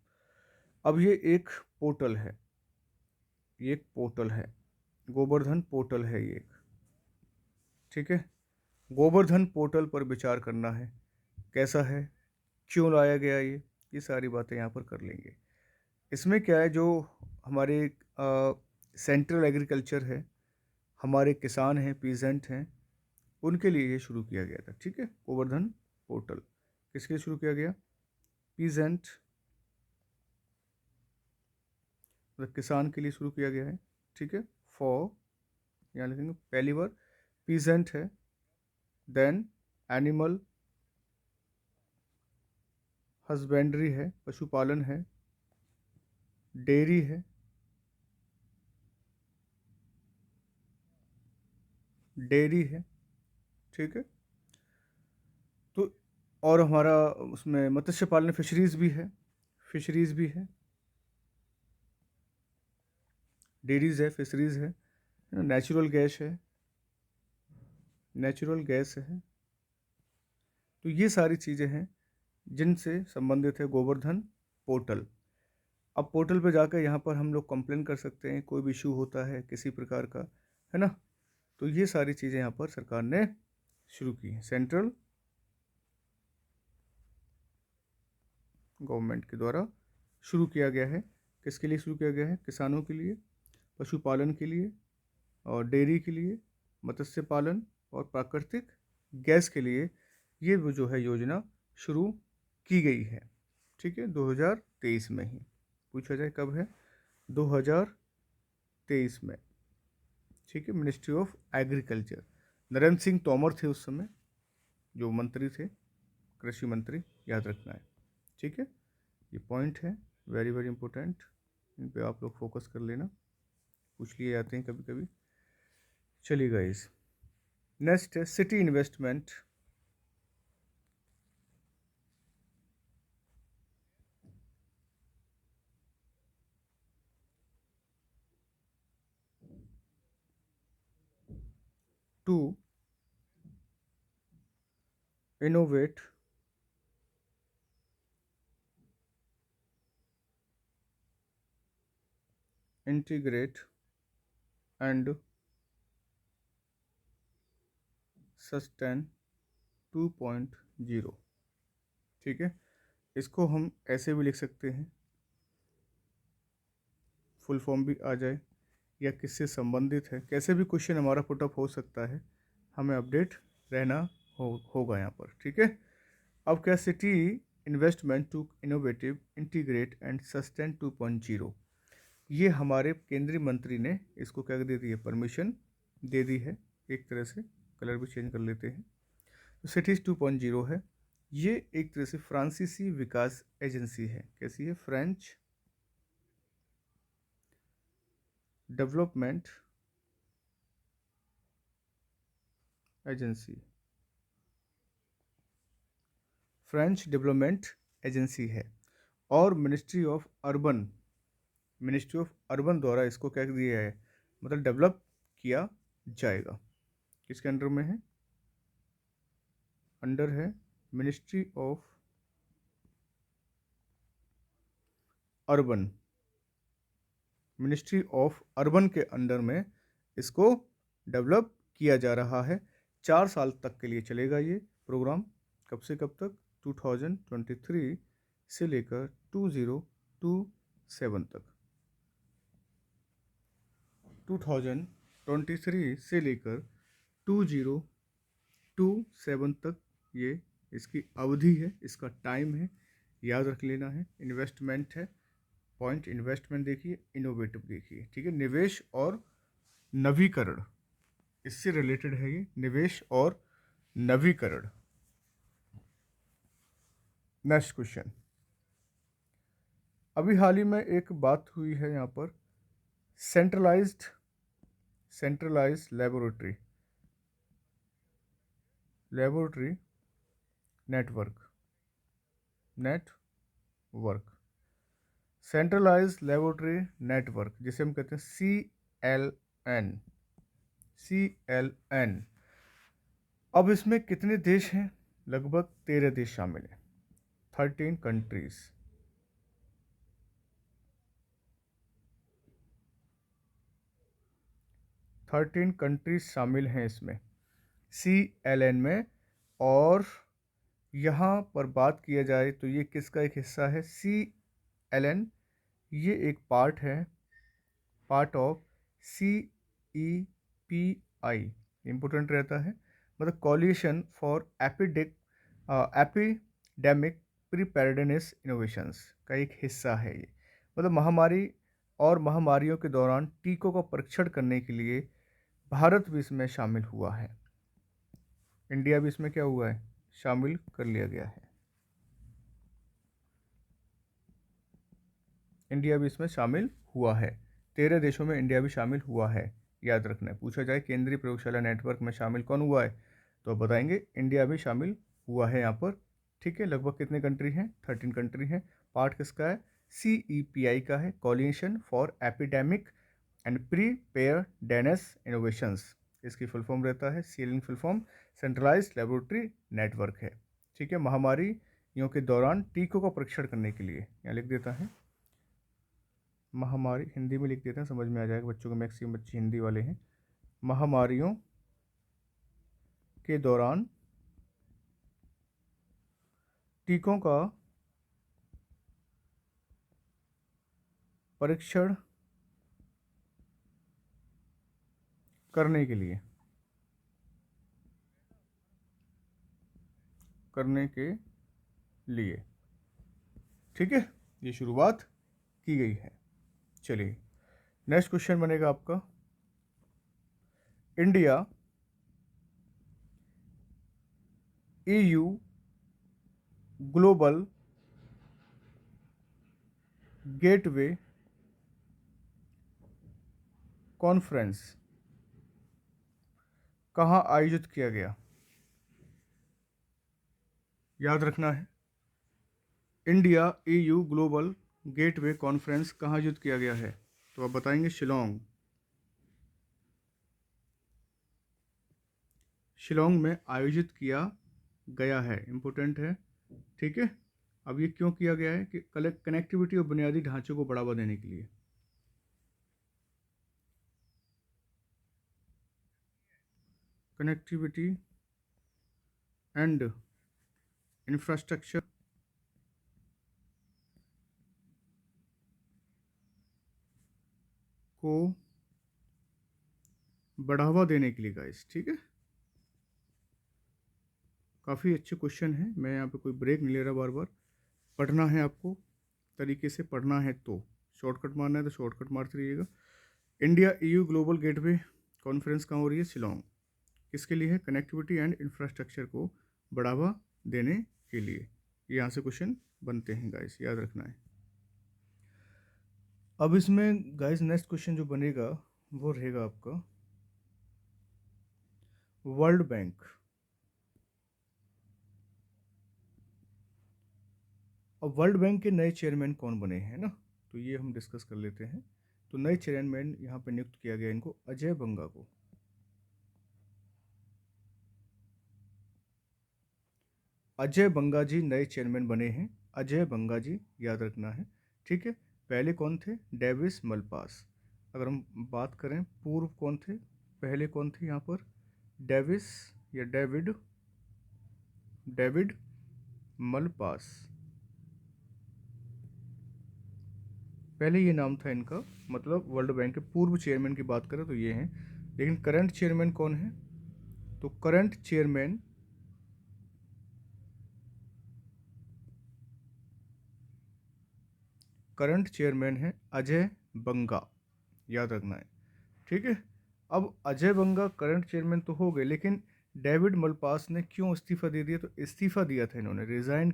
अब ये एक पोर्टल है, ये एक पोर्टल है, गोवर्धन पोर्टल है ये एक। ठीक है, गोवर्धन पोर्टल पर विचार करना है, कैसा है, क्यों लाया गया, ये सारी बातें यहाँ पर कर लेंगे। इसमें क्या है, जो हमारे सेंट्रल एग्रीकल्चर है, हमारे किसान हैं, पीजेंट हैं, उनके लिए ये शुरू किया गया था। ठीक है, गोवर्धन पोर्टल किसके लिए शुरू किया गया, पीजेंट मतलब किसान के लिए शुरू किया गया है। ठीक है, फॉर, यहाँ लिखेंगे पहली बार पीजेंट है, देन एनिमल हस्बेंड्री है, पशुपालन है, डेयरी है, डेयरी है। ठीक है, तो और हमारा उसमें मत्स्य पालन, फिशरीज भी है, फिशरीज भी है, डेयरीज है, फिशरीज है, नेचुरल गैस है, नेचुरल गैस है। तो ये सारी चीज़ें हैं जिनसे संबंधित है गोवर्धन पोर्टल। अब पोर्टल पे जाकर यहाँ पर हम लोग कंप्लेन कर सकते हैं, कोई भी इशू होता है किसी प्रकार का, है ना। तो ये सारी चीज़ें यहाँ पर सरकार ने शुरू की हैं, सेंट्रल गवर्नमेंट के द्वारा शुरू किया गया है। किसके लिए शुरू किया गया है, किसानों के लिए, पशुपालन के लिए, और डेयरी के लिए, मत्स्य पालन और प्राकृतिक गैस के लिए ये वो जो है योजना शुरू की गई है। ठीक है, 2023 में ही, पूछा जाए कब है, 2023 में। ठीक है, ministry of agriculture, Narendra Singh Tomar थे उस समय जो मंत्री थे, कृषि मंत्री, याद रखना है। ठीक है, ये पॉइंट है वेरी वेरी इंपॉर्टेंट, इन पे आप लोग फोकस कर लेना। पूछ लिए जाते हैं कभी कभी। चलिए गाइस, नेक्स्ट है city investment. To innovate integrate and sustain 2.0। ठीक है, इसको हम ऐसे भी लिख सकते हैं, फुल फॉर्म भी आ जाए या किससे संबंधित है, कैसे भी क्वेश्चन हमारा पुटअप हो सकता है, हमें अपडेट रहना होगा यहाँ पर। ठीक है, अब क्या, city investment to innovative integrate and sustain 2.0, ये हमारे केंद्रीय मंत्री ने इसको क्या दे दी है, परमिशन दे दी है। एक तरह से कलर भी चेंज कर लेते हैं, तो सिटीज़ 2.0 है। ये एक तरह से फ्रांसीसी विकास एजेंसी है। कैसी है, French development agency, French development agency है। और मिनिस्ट्री ऑफ अर्बन द्वारा इसको क्या दिया है, मतलब डेवलप किया जाएगा। किसके अंडर में है, अंडर है ministry of urban, ministry of urban के अंडर में इसको डेवलप किया जा रहा है। 4 साल तक के लिए चलेगा ये प्रोग्राम। कब से कब तक, 2023 से लेकर 2027 तक, 2023 से लेकर 2027 तक ये इसकी अवधि है, इसका टाइम है, याद रख लेना है। इन्वेस्टमेंट है, पॉइंट इन्वेस्टमेंट देखिए, इनोवेटिव देखिए। ठीक है, निवेश और नवीकरण, इससे रिलेटेड है ये, निवेश और नवीकरण। नेक्स्ट क्वेश्चन, अभी हाल ही में एक बात हुई है यहाँ पर, centralised laboratory network, centralised laboratory network, जिसे हम कहते हैं CLN। अब इसमें कितने देश हैं, लगभग 13 देश शामिल हैं, 13 कंट्रीज। शामिल हैं इसमें CLN में। और यहाँ पर बात किया जाए तो ये किसका एक हिस्सा है, CLN ये एक पार्ट ऑफ CEPI, इम्पोर्टेंट रहता है, मतलब coalition for epidemic preparedness innovations का एक हिस्सा है ये। मतलब महामारी और महामारियों के दौरान टीकों का परीक्षण करने के लिए भारत भी इसमें शामिल हुआ है, इंडिया भी इसमें क्या हुआ है, शामिल कर लिया गया है। इंडिया भी इसमें शामिल हुआ है, 13 देशों में इंडिया भी शामिल हुआ है, याद रखना है। पूछा जाए केंद्रीय प्रयोगशाला नेटवर्क में शामिल कौन हुआ है, तो बताएंगे इंडिया भी शामिल हुआ है यहाँ पर। ठीक है, लगभग कितने कंट्री हैं, 13 कंट्री हैं। पार्ट किसका है, CEPI का है, coalition for epidemic and preparedness innovations, इसकी फुल फॉर्म रहता है, CLN full form centralised laboratory network है। ठीक है, महामारियों के दौरान टीकों का परीक्षण करने के लिए, यहाँ लिख देता है महामारी, हिंदी में लिख देते हैं, समझ में आ जाएगा, बच्चों के मैक्सिमम बच्चे हिंदी वाले हैं। महामारियों के दौरान टीकों का परीक्षण करने के लिए ठीक है, ये शुरुआत की गई है। चलिए, नेक्स्ट क्वेश्चन बनेगा आपका, India EU global gateway conference कहाँ आयोजित किया गया? याद रखना है, India EU global gateway conference कहाँ आयोजित किया गया है? तो आप बताएंगे शिलोंग। शिलोंग में आयोजित किया गया है, इम्पोर्टेंट है, ठीक है। अब ये क्यों किया गया है? कि कनेक्टिविटी और बुनियादी ढांचे को बढ़ावा देने के लिए। कनेक्टिविटी एंड इंफ्रास्ट्रक्चर को बढ़ावा देने के लिए गाइस, ठीक है। काफ़ी अच्छे क्वेश्चन है, मैं यहाँ पे कोई ब्रेक नहीं ले रहा, बार बार पढ़ना है आपको, तरीके से पढ़ना है, तो शॉर्टकट मारना है तो शॉर्टकट मारते रहिएगा। India EU global gateway conference कहाँ हो रही है? शिलोंग। किसके लिए है? कनेक्टिविटी एंड इंफ्रास्ट्रक्चर को बढ़ावा देने के लिए। यहाँ से क्वेश्चन बनते हैं गाइस, याद रखना है। अब इसमें गाइस नेक्स्ट क्वेश्चन जो बनेगा वो रहेगा आपका वर्ल्ड बैंक। अब वर्ल्ड बैंक के नए चेयरमैन कौन बने हैं ना, तो ये हम डिस्कस कर लेते हैं। तो नए चेयरमैन यहाँ पे नियुक्त किया गया इनको, अजय बंगा को। अजय बंगा जी नए चेयरमैन बने हैं, अजय बंगा जी, याद रखना है, ठीक है। पहले कौन थे? Davis Malpass. अगर हम बात करें पूर्व कौन थे, पहले कौन थे यहाँ पर? डेविस या डेविड मलपास, पहले ये नाम था इनका। मतलब वर्ल्ड बैंक के पूर्व चेयरमैन की बात करें तो ये हैं। लेकिन करंट चेयरमैन कौन है? तो करंट चेयरमैन है अजय बंगा, याद रखना है, ठीक है। अब अजय बंगा करंट चेयरमैन तो हो गए, लेकिन डेविड मलपास ने क्यों इस्तीफा दे दिया? तो इस्तीफा दिया था इन्होंने, रिज़ाइन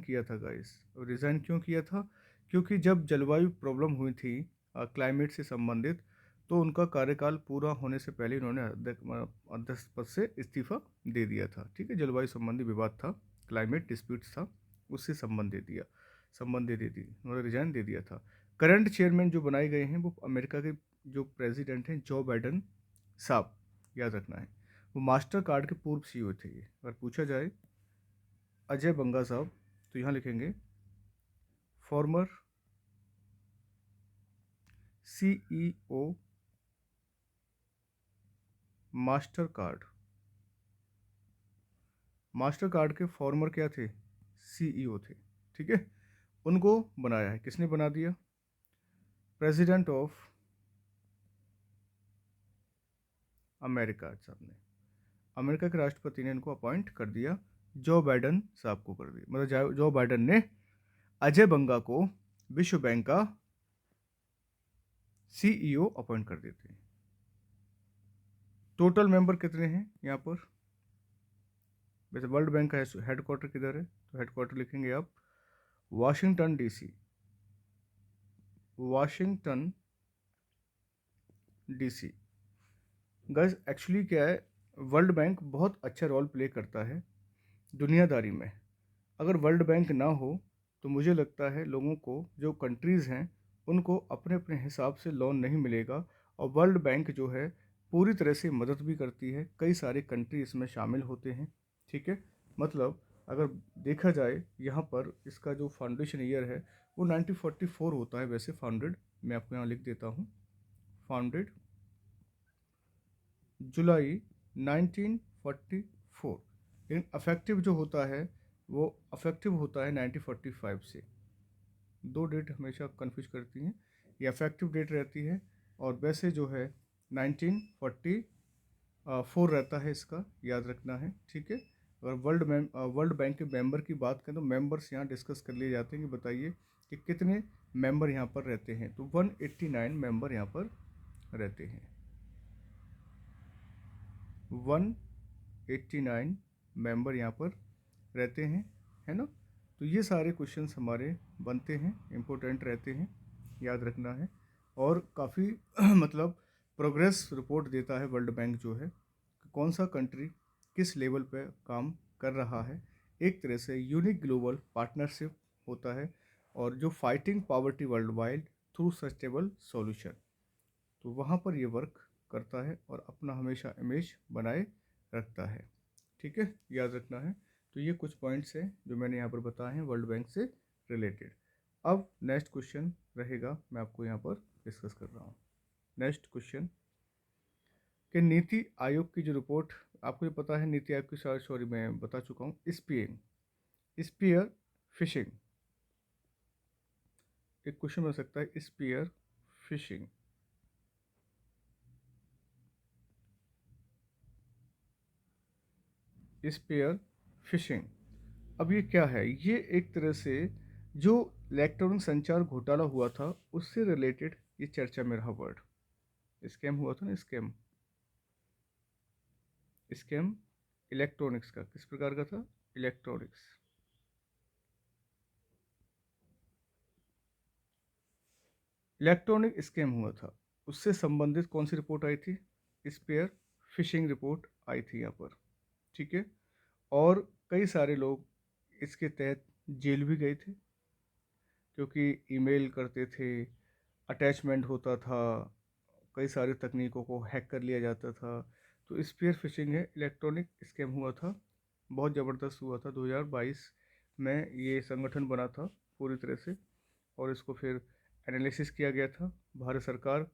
किया था गाइस। और रिज़ाइन क्यों किया था? क्योंकि जब जलवायु प्रॉब्लम हुई थी क्लाइमेट से संबंधित, तो उनका कार्यकाल पूरा होने से पहले इन्होंने अध्यक्ष पद से इस्तीफा दे दिया था, ठीक है। जलवायु संबंधी विवाद था, क्लाइमेट डिस्प्यूट्स था, उससे संबंध दे दी, उन्होंने रिजाइन दे दिया था। करंट चेयरमैन जो बनाए गए हैं वो अमेरिका के जो प्रेसिडेंट हैं जो बाइडन साहब, याद रखना है। वो मास्टर कार्ड के पूर्व CEO थे ये। अगर पूछा जाए अजय बंगा साहब, तो यहाँ लिखेंगे फॉर्मर CEO मास्टर कार्ड के फॉर्मर क्या थे? CEO थे, ठीक है। उनको बनाया है, किसने बना दिया? प्रेसिडेंट ऑफ अमेरिका साहब ने, अमेरिका के राष्ट्रपति ने इनको अपॉइंट कर दिया, जो बाइडन साहब को कर दिया। मतलब जो बाइडन ने अजय बंगा को विश्व बैंक का CEO अपॉइंट कर देते हैं। टोटल मेंबर कितने हैं यहाँ पर? वैसे वर्ल्ड बैंक का हेडक्वार्टर किधर है? तो हेडक्वार्टर लिखेंगे आप वाशिंगटन DC। गाइस एक्चुअली क्या है, वर्ल्ड बैंक बहुत अच्छा रोल प्ले करता है दुनियादारी में। अगर वर्ल्ड बैंक ना हो तो मुझे लगता है लोगों को, जो कंट्रीज़ हैं, उनको अपने अपने हिसाब से लोन नहीं मिलेगा। और वर्ल्ड बैंक जो है पूरी तरह से मदद भी करती है, कई सारे कंट्री इसमें शामिल होते हैं, ठीक है। मतलब अगर देखा जाए यहाँ पर इसका जो फाउंडेशन ईयर है वो 1944 होता है वैसे फाउंडेड, मैं आपको यहाँ लिख देता हूँ, फाउंडेड जुलाई 1944। लेकिन अफेक्टिव जो होता है वो अफेक्टिव होता है 1945 से। दो डेट हमेशा कंफ्यूज करती हैं, ये अफेक्टिव डेट रहती है और वैसे जो है 1944 रहता है इसका, याद रखना है, ठीक है। अगर वर्ल्ड बैंक के मेंबर की बात करें तो मेंबर्स यहाँ डिस्कस कर लिए जाते हैं कि बताइए कि कितने मेंबर यहाँ पर रहते हैं। तो 189 मेंबर यहाँ पर रहते हैं, 189 मेंबर यहाँ पर रहते हैं, है ना। तो ये सारे क्वेश्चंस हमारे बनते हैं, इम्पोर्टेंट रहते हैं, याद रखना है। और काफ़ी मतलब प्रोग्रेस रिपोर्ट देता है वर्ल्ड बैंक जो है कि कौन सा कंट्री किस लेवल पे काम कर रहा है। एक तरह से यूनिक ग्लोबल पार्टनरशिप होता है, और जो fighting poverty world wide through sustainable solution, तो वहाँ पर ये वर्क करता है और अपना हमेशा इमेज बनाए रखता है। ठीक है, याद रखना है। तो ये कुछ पॉइंट्स हैं जो मैंने यहाँ पर बताए हैं वर्ल्ड बैंक से रिलेटेड। अब नेक्स्ट क्वेश्चन रहेगा, मैं आपको यहाँ पर डिस्कस कर रहा हूँ। नेक्स्ट क्वेश्चन कि नीति आयोग की जो रिपोर्ट, आपको ये पता है नीति आयोग की, सॉरी मैं बता चुका हूँ, स्पीयर फिशिंग, एक क्वेश्चन हो सकता है स्पीयर फिशिंग। स्पीयर फिशिंग, अब ये क्या है? ये एक तरह से जो इलेक्ट्रॉनिक संचार घोटाला हुआ था उससे रिलेटेड ये चर्चा में रहा वर्ड। स्कैम हुआ था ना, स्कैम, स्कैम इलेक्ट्रॉनिक्स का, किस प्रकार का था? इलेक्ट्रॉनिक्स, इलेक्ट्रॉनिक स्कैम हुआ था, उससे संबंधित कौन सी रिपोर्ट आई थी? स्पेयर फिशिंग रिपोर्ट आई थी यहाँ पर। ठीक है, और कई सारे लोग इसके तहत जेल भी गए थे, क्योंकि ईमेल करते थे, अटैचमेंट होता था, कई सारी तकनीकों को हैक कर लिया जाता था। तो स्पेयर फिशिंग है, इलेक्ट्रॉनिक स्कैम हुआ था, बहुत ज़बरदस्त हुआ था। 2022 में ये संगठन बना था पूरी तरह से, और इसको फिर एनालिसिस किया गया था। भारत सरकार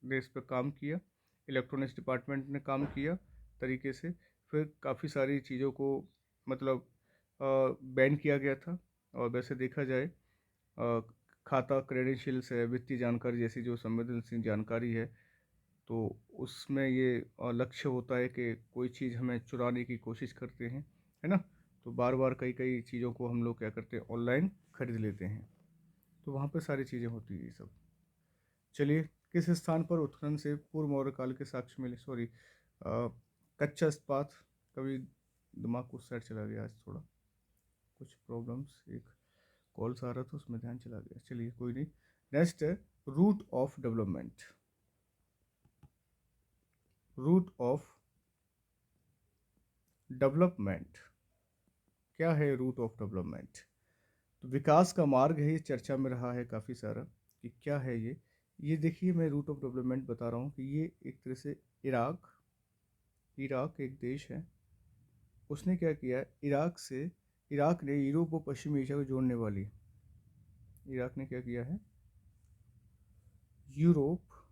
ने इस पर काम किया, इलेक्ट्रॉनिक्स डिपार्टमेंट ने काम किया तरीके से, फिर काफ़ी सारी चीज़ों को मतलब बैन किया गया था। और वैसे देखा जाए खाता, क्रेडेंशियल्स है, वित्तीय जानकारी जैसी जो संवेदनशील जानकारी है, तो उसमें ये लक्ष्य होता है कि कोई चीज़ हमें चुराने की कोशिश करते हैं, है ना? तो बार बार कई कई चीज़ों को हम लोग क्या करते हैं, ऑनलाइन खरीद लेते हैं, तो वहाँ पे सारी चीज़ें होती है ये सब। चलिए, किस स्थान पर उत्खनन से पूर्व मौर्य काल के साक्ष्य मिले? सॉरी, कच्चा इस्पात, कभी दिमाग उस साइड चला गया आज, थोड़ा कुछ प्रॉब्लम्स, एक कॉल्स आ रहा था उसमें ध्यान चला गया। चलिए कोई नहीं। नेक्स्ट है root of development. Root of development क्या है? रूट ऑफ डेवलपमेंट तो विकास का मार्ग है, ये चर्चा में रहा है काफ़ी सारा कि क्या है ये देखिए, मैं रूट ऑफ डेवलपमेंट बता रहा हूँ कि ये एक तरह से इराक, इराक एक देश है, उसने क्या किया, इराक ने यूरोप और पश्चिमी एशिया को जोड़ने वाली, इराक ने क्या किया है, यूरोप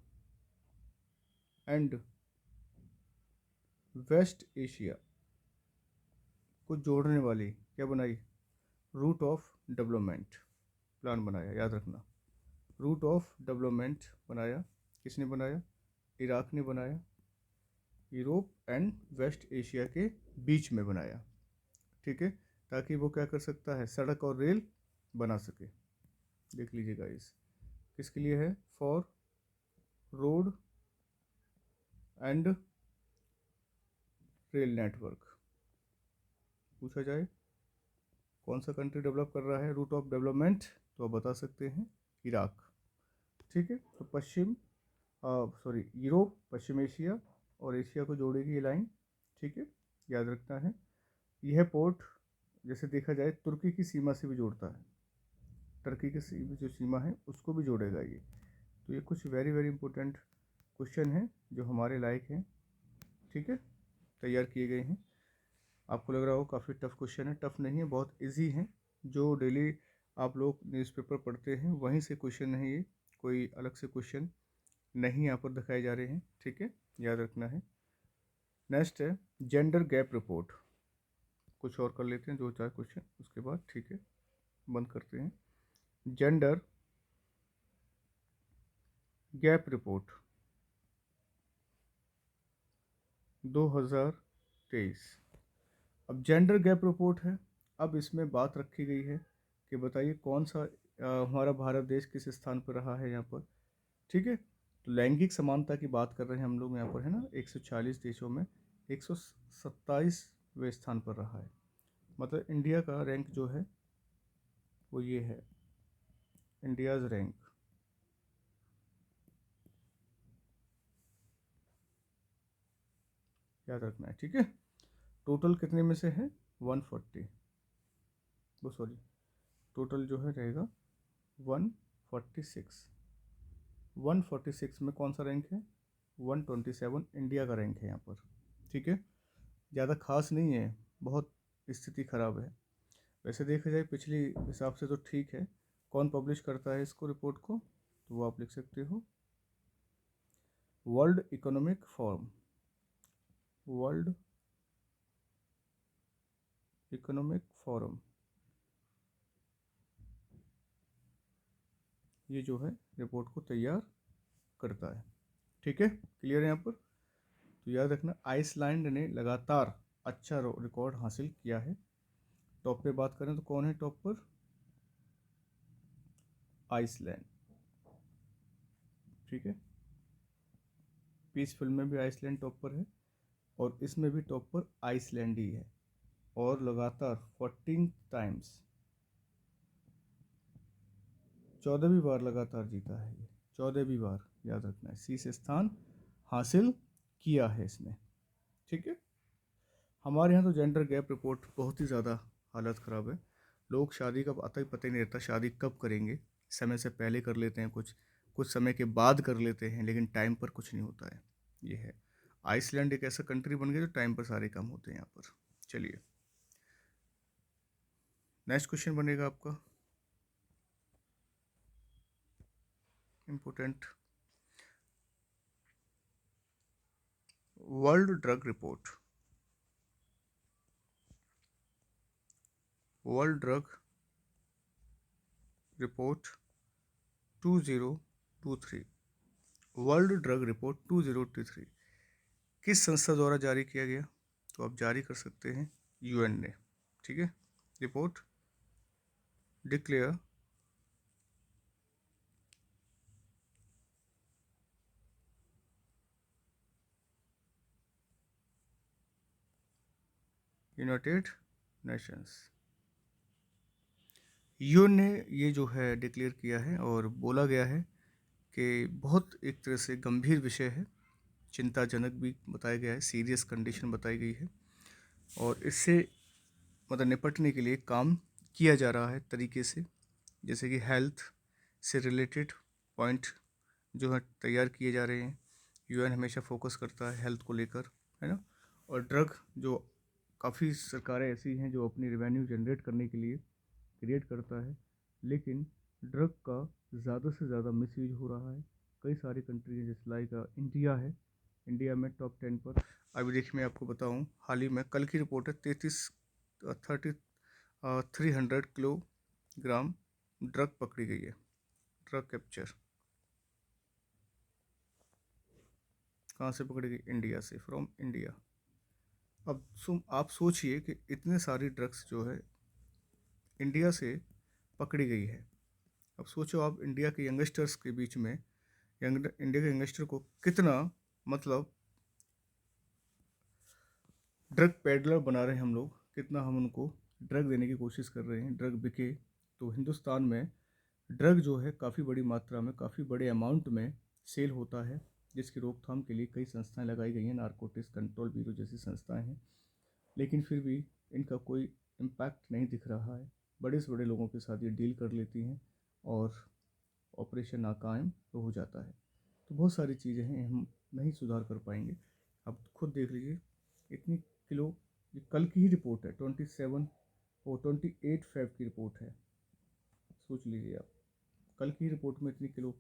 एंड वेस्ट एशिया को जोड़ने वाली क्या बनाई? रूट ऑफ डेवलपमेंट प्लान बनाया, याद रखना। रूट ऑफ डेवलपमेंट बनाया, किसने बनाया? इराक ने बनाया, यूरोप एंड वेस्ट एशिया के बीच में बनाया। ठीक है, ताकि वो क्या कर सकता है, सड़क और रेल बना सके। देख लीजिएगा इस किसके लिए है? For road and rail network. पूछा जाए कौन सा कंट्री डेवलप कर रहा है रूट ऑफ डेवलपमेंट, तो आप बता सकते हैं इराक। ठीक है, तो यूरोप, पश्चिम एशिया और एशिया को जोड़ेगी ये लाइन। ठीक है, याद रखना है। यह पोर्ट जैसे देखा जाए तुर्की की सीमा से भी जोड़ता है, टर्की की जो सीमा है उसको भी जोड़ेगा ये। तो ये कुछ वेरी वेरी इंपॉर्टेंट क्वेश्चन हैं जो हमारे लायक हैं। ठीक है, तैयार किए गए हैं। आपको लग रहा हो काफ़ी टफ क्वेश्चन है, टफ नहीं है, बहुत इजी है। जो डेली आप लोग न्यूज़पेपर पढ़ते हैं वहीं से क्वेश्चन है ये, कोई अलग से क्वेश्चन नहीं यहाँ पर दिखाए जा रहे हैं। ठीक है, याद रखना है। नेक्स्ट है जेंडर गैप रिपोर्ट, कुछ और कर लेते हैं दो चार क्वेश्चन उसके बाद, ठीक है, बंद करते हैं। Gender gap report 2023। अब जेंडर गैप रिपोर्ट है, अब इसमें बात रखी गई है कि बताइए कौन सा हमारा भारत देश किस स्थान पर रहा है यहाँ पर। ठीक है, तो लैंगिक समानता की बात कर रहे हैं हम लोग यहाँ पर, है ना? 140 देशों में 127वें स्थान पर रहा है। मतलब इंडिया का रैंक जो है वो ये है, इंडियाज़ रैंक याद रखना है, ठीक है। टोटल कितने में से है? 140, वो सॉरी, टोटल जो है रहेगा 146। 146 में कौन सा रैंक है? 127 इंडिया का रैंक है यहाँ पर, ठीक है। ज़्यादा खास नहीं है, बहुत स्थिति ख़राब है। वैसे देखा जाए पिछली हिसाब से तो ठीक है। कौन पब्लिश करता है इसको, रिपोर्ट को? तो वो आप लिख सकते हो, world economic forum. World economic forum ये जो है रिपोर्ट को तैयार करता है, ठीक है। क्लियर है यहाँ पर? तो याद रखना, आइसलैंड ने लगातार अच्छा रिकॉर्ड हासिल किया है। टॉप पे बात करें तो कौन है टॉप पर? आइसलैंड, ठीक है। पीस फिल्म में भी आइसलैंड टॉप पर है, और इसमें भी टॉप पर आइसलैंड ही है, और लगातार 14 टाइम्स, 14वीं बार लगातार जीता है ये, 14वीं बार, याद रखना है। शीर्ष स्थान हासिल किया है इसने, ठीक है। हमारे यहाँ तो जेंडर गैप रिपोर्ट बहुत ही ज़्यादा हालत ख़राब है। लोग शादी का आता ही पता ही नहीं रहता, शादी कब करेंगे। समय से पहले कर लेते हैं, कुछ कुछ समय के बाद कर लेते हैं, लेकिन टाइम पर कुछ नहीं होता है। ये है, आइसलैंड एक ऐसा कंट्री बन गया जो टाइम पर सारे काम होते हैं यहाँ पर। चलिए, नेक्स्ट क्वेश्चन बनेगा आपका important, world drug report. World drug report 2023, world drug report 2023 किस संस्था द्वारा जारी किया गया? तो आप जारी कर सकते हैं यूएन ने, ठीक है। Report declare United Nations, UN ने ये जो है डिक्लेयर किया है, और बोला गया है कि बहुत एक तरह से गंभीर विषय है, चिंताजनक भी बताया गया है, सीरियस कंडीशन बताई गई है, और इससे मतलब निपटने के लिए काम किया जा रहा है तरीके से, जैसे कि हेल्थ से रिलेटेड पॉइंट जो है तैयार किए जा रहे हैं। यूएन हमेशा फोकस करता है हेल्थ को लेकर, है ना। और ड्रग जो, काफ़ी सरकारें ऐसी हैं जो अपनी रेवेन्यू जनरेट करने के लिए क्रिएट करता है, लेकिन ड्रग का ज़्यादा से ज़्यादा मिसयूज हो रहा है। कई सारी कंट्री हैं, जैसे लाइक इंडिया है, इंडिया में टॉप 10 पर। अभी देखिए, मैं आपको बताऊं, हाल ही में कल की रिपोर्ट है, 300 किलोग्राम ड्रग पकड़ी गई है, ड्रग कैप्चर। कहाँ से पकड़ी गई? इंडिया से, फ्रॉम इंडिया। अब आप सोचिए कि इतने सारी ड्रग्स जो है इंडिया से पकड़ी गई है। अब सोचो आप, इंडिया के यंगस्टर्स के बीच में, इंडिया के यंगस्टर को कितना, मतलब ड्रग पेडलर बना रहे हैं हम लोग, कितना हम उनको ड्रग देने की कोशिश कर रहे हैं, ड्रग बिके। तो हिंदुस्तान में ड्रग जो है काफ़ी बड़ी मात्रा में, काफ़ी बड़े अमाउंट में सेल होता है, जिसकी रोकथाम के लिए कई संस्थाएं लगाई गई हैं, नारकोटिक्स कंट्रोल ब्यूरो जैसी संस्थाएं हैं, लेकिन फिर भी इनका कोई इम्पैक्ट नहीं दिख रहा है। बड़े से बड़े लोगों के साथ ये डील कर लेती हैं, और ऑपरेशन नाकाम तो हो जाता है। तो बहुत सारी चीज़ें हैं, हम नहीं सुधार कर पाएंगे। आप खुद देख लीजिए, इतनी किलो, ये कल की ही रिपोर्ट है, 28 फेब की रिपोर्ट है। सोच लीजिए आप, कल की रिपोर्ट में इतनी किलो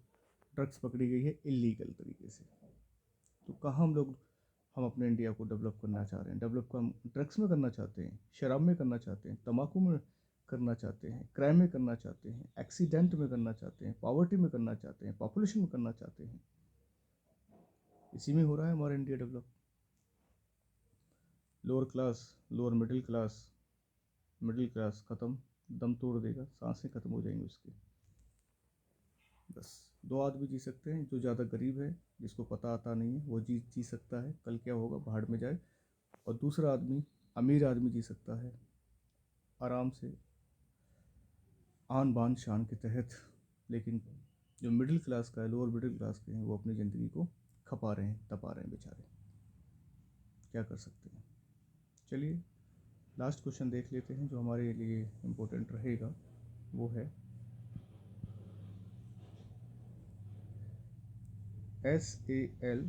ड्रग्स पकड़ी गई है इलीगल तरीके से। तो कहाँ हम अपने इंडिया को डेवलप करना चाह रहे हैं? डेवलप को हम ड्रग्स में करना चाहते हैं, शराब में करना चाहते हैं, तंबाकू में करना चाहते हैं, क्राइम में करना चाहते हैं, एक्सीडेंट में करना चाहते हैं, पॉवर्टी में करना चाहते हैं, पॉपुलेशन में करना चाहते हैं? इसी में हो रहा है हमारा India develop. Lower class, lower middle class ख़त्म, दम तोड़ देगा, सांसें ख़त्म हो जाएंगी उसकी। बस दो आदमी जी सकते हैं, जो ज़्यादा गरीब है, जिसको पता आता नहीं है, वो जी सकता है, कल क्या होगा भाड़ में जाए। और दूसरा आदमी, अमीर आदमी जी सकता है आराम से, आन बान शान के तहत। लेकिन जो मिडिल क्लास का है, लोअर मिडिल क्लास के हैं, वो अपनी ज़िंदगी को खपा रहे हैं, तपा रहे हैं बेचारे। क्या कर सकते हैं। चलिए लास्ट क्वेश्चन देख लेते हैं जो हमारे लिए इम्पोर्टेंट रहेगा। वो है SALVEX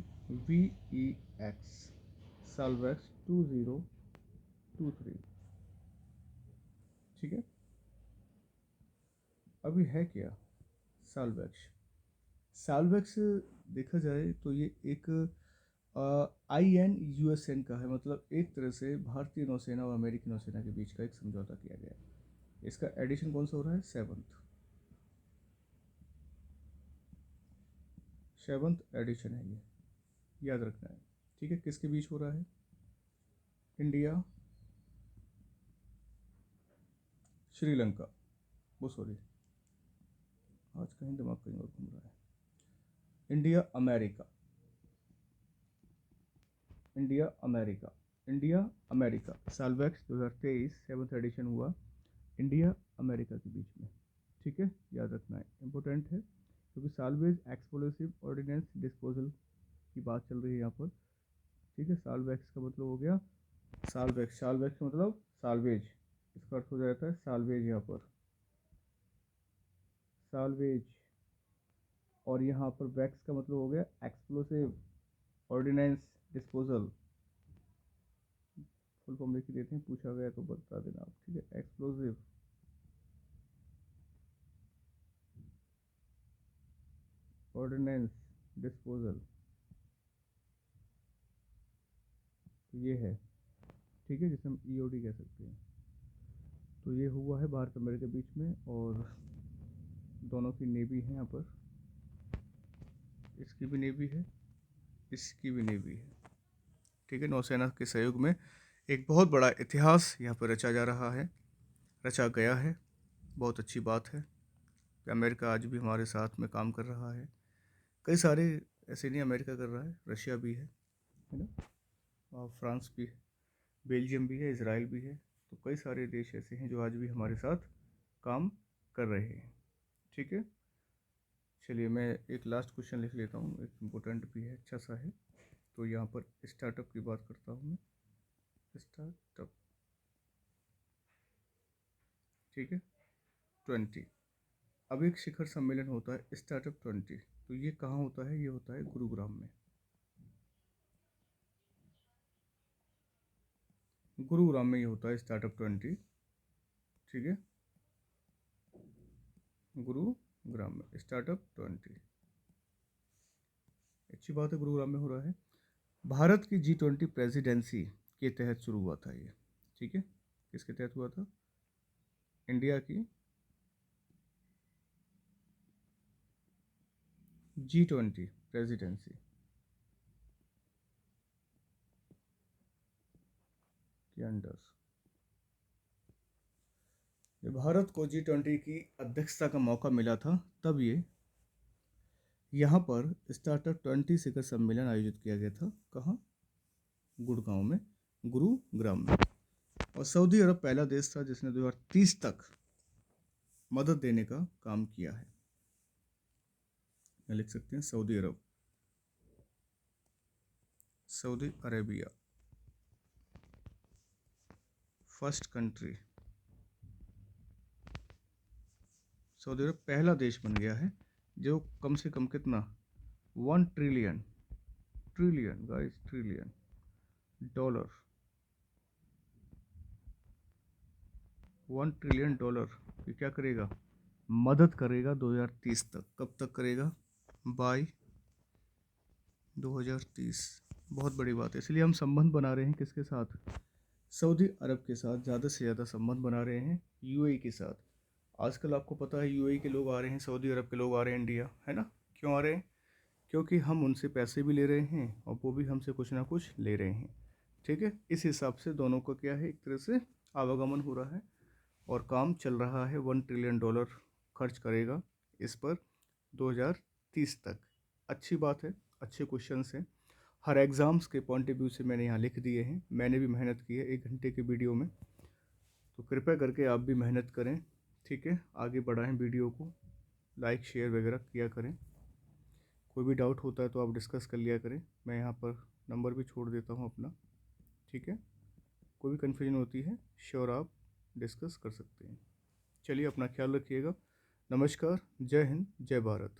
साल्वेक्स 2023। ठीक है, अभी है क्या साल्वेक्स? साल्वेक्स देखा जाए तो ये एक INUSN का है, मतलब एक तरह से भारतीय नौसेना और अमेरिकी नौसेना के बीच का एक समझौता किया गया है। इसका एडिशन कौन सा हो रहा है? सेवंथ एडिशन है ये, याद रखना है। ठीक है, किसके बीच हो रहा है? इंडिया, श्रीलंका, वो सॉरी आज कहीं दिमाग कहीं और घूम रहा है। India America, India America, India America, Salvex 2023 seventh edition हुआ इंडिया अमेरिका के बीच में। ठीक है, याद रखना है, इम्पोर्टेंट है क्योंकि साल्वेज एक्सप्लोसिव ऑर्डिनेंस डिस्पोजल की बात चल रही है यहाँ पर। ठीक है, साल्वेक्स का मतलब हो गया साल्वेक्स, साल्वेक्स का मतलब साल्वेज, इसका अर्थ हो जाता है साल्वेज यहाँ पर, साल्वेज। और यहाँ पर वैक्स का मतलब हो गया explosive ordinance disposal. Full form लिख देते हैं, पूछा गया तो बता देना आप। ठीक है, एक्सप्लोसिव ऑर्डिनेंस डिस्पोजल, तो ये है। ठीक है, जिसे हम EOD कह सकते हैं। तो ये हुआ है भारत अमेरिका के बीच में, और दोनों की नेवी है यहाँ पर, इसकी भी नेवी है, इसकी भी नेवी है। ठीक है, नौसेना के सहयोग में एक बहुत बड़ा इतिहास यहाँ पर रचा जा रहा है, रचा गया है। बहुत अच्छी बात है कि अमेरिका आज भी हमारे साथ में काम कर रहा है। कई सारे ऐसे नहीं अमेरिका कर रहा है, रशिया भी है ना, और फ्रांस भी है, बेल्जियम भी है, इसराइल भी है। तो कई सारे देश ऐसे हैं जो आज भी हमारे साथ काम कर रहे हैं। ठीक है, चलिए मैं एक लास्ट क्वेश्चन लिख लेता हूँ, एक इम्पोर्टेंट भी है, अच्छा सा है। तो यहाँ पर स्टार्टअप की बात करता हूँ मैं, स्टार्टअप। ठीक है, 20। अब एक शिखर सम्मेलन होता है स्टार्टअप 20, तो ये कहाँ होता है? ये होता है गुरुग्राम में, गुरुग्राम में ये होता है स्टार्टअप 20। ठीक है, गुरुग्राम में स्टार्टअप 20, अच्छी बात है, गुरुग्राम में हो रहा है। भारत की G20 प्रेसिडेंसी के तहत शुरू हुआ था ये। ठीक है, किसके तहत हुआ था? इंडिया की G20 प्रेसिडेंसी के अंडर, जब भारत को G20 की अध्यक्षता का मौका मिला था, तब ये यहाँ पर स्टार्टअप 20 शिखर सम्मेलन आयोजित किया गया था। कहाँ? गुड़गांव में, गुरुग्राम में। और सऊदी अरब पहला देश था जिसने 2030 तक मदद देने का काम किया है। लिख सकते हैं Saudi Arab, Saudi Arabia, first country. Saudi Arab पहला देश बन गया है जो कम से कम कितना 1 trillion, trillion guys, trillion dollar, 1 trillion dollar ये क्या करेगा? मदद करेगा 2030 तक। कब तक करेगा? बाय 2030। बहुत बड़ी बात है, इसलिए हम संबंध बना रहे हैं किसके साथ? सऊदी अरब के साथ ज़्यादा से ज़्यादा संबंध बना रहे हैं, UAE के साथ। आजकल आपको पता है UAE के लोग आ रहे हैं, सऊदी अरब के लोग आ रहे हैं इंडिया, है ना? क्यों आ रहे हैं? क्योंकि हम उनसे पैसे भी ले रहे हैं और वो भी हमसे कुछ ना कुछ ले रहे हैं। ठीक है, इस हिसाब से दोनों का क्या है, एक तरह से आवागमन हो रहा है और काम चल रहा है। 1 ट्रिलियन डॉलर खर्च करेगा इस पर 2030 तक। अच्छी बात है, अच्छे क्वेश्चंस हैं। हर एग्ज़ाम्स के पॉइंट ऑफ व्यू से मैंने यहाँ लिख दिए हैं, मैंने भी मेहनत की है 1 घंटे के वीडियो में, तो कृपया करके आप भी मेहनत करें। ठीक है, आगे बढ़ाएं वीडियो को, लाइक शेयर वगैरह किया करें। कोई भी डाउट होता है तो आप डिस्कस कर लिया करें, मैं यहाँ पर नंबर भी छोड़ देता हूँ अपना। ठीक है, कोई भी कन्फ्यूजन होती है श्योर आप डिस्कस कर सकते हैं। चलिए अपना ख्याल रखिएगा। नमस्कार, जय हिंद, जय भारत।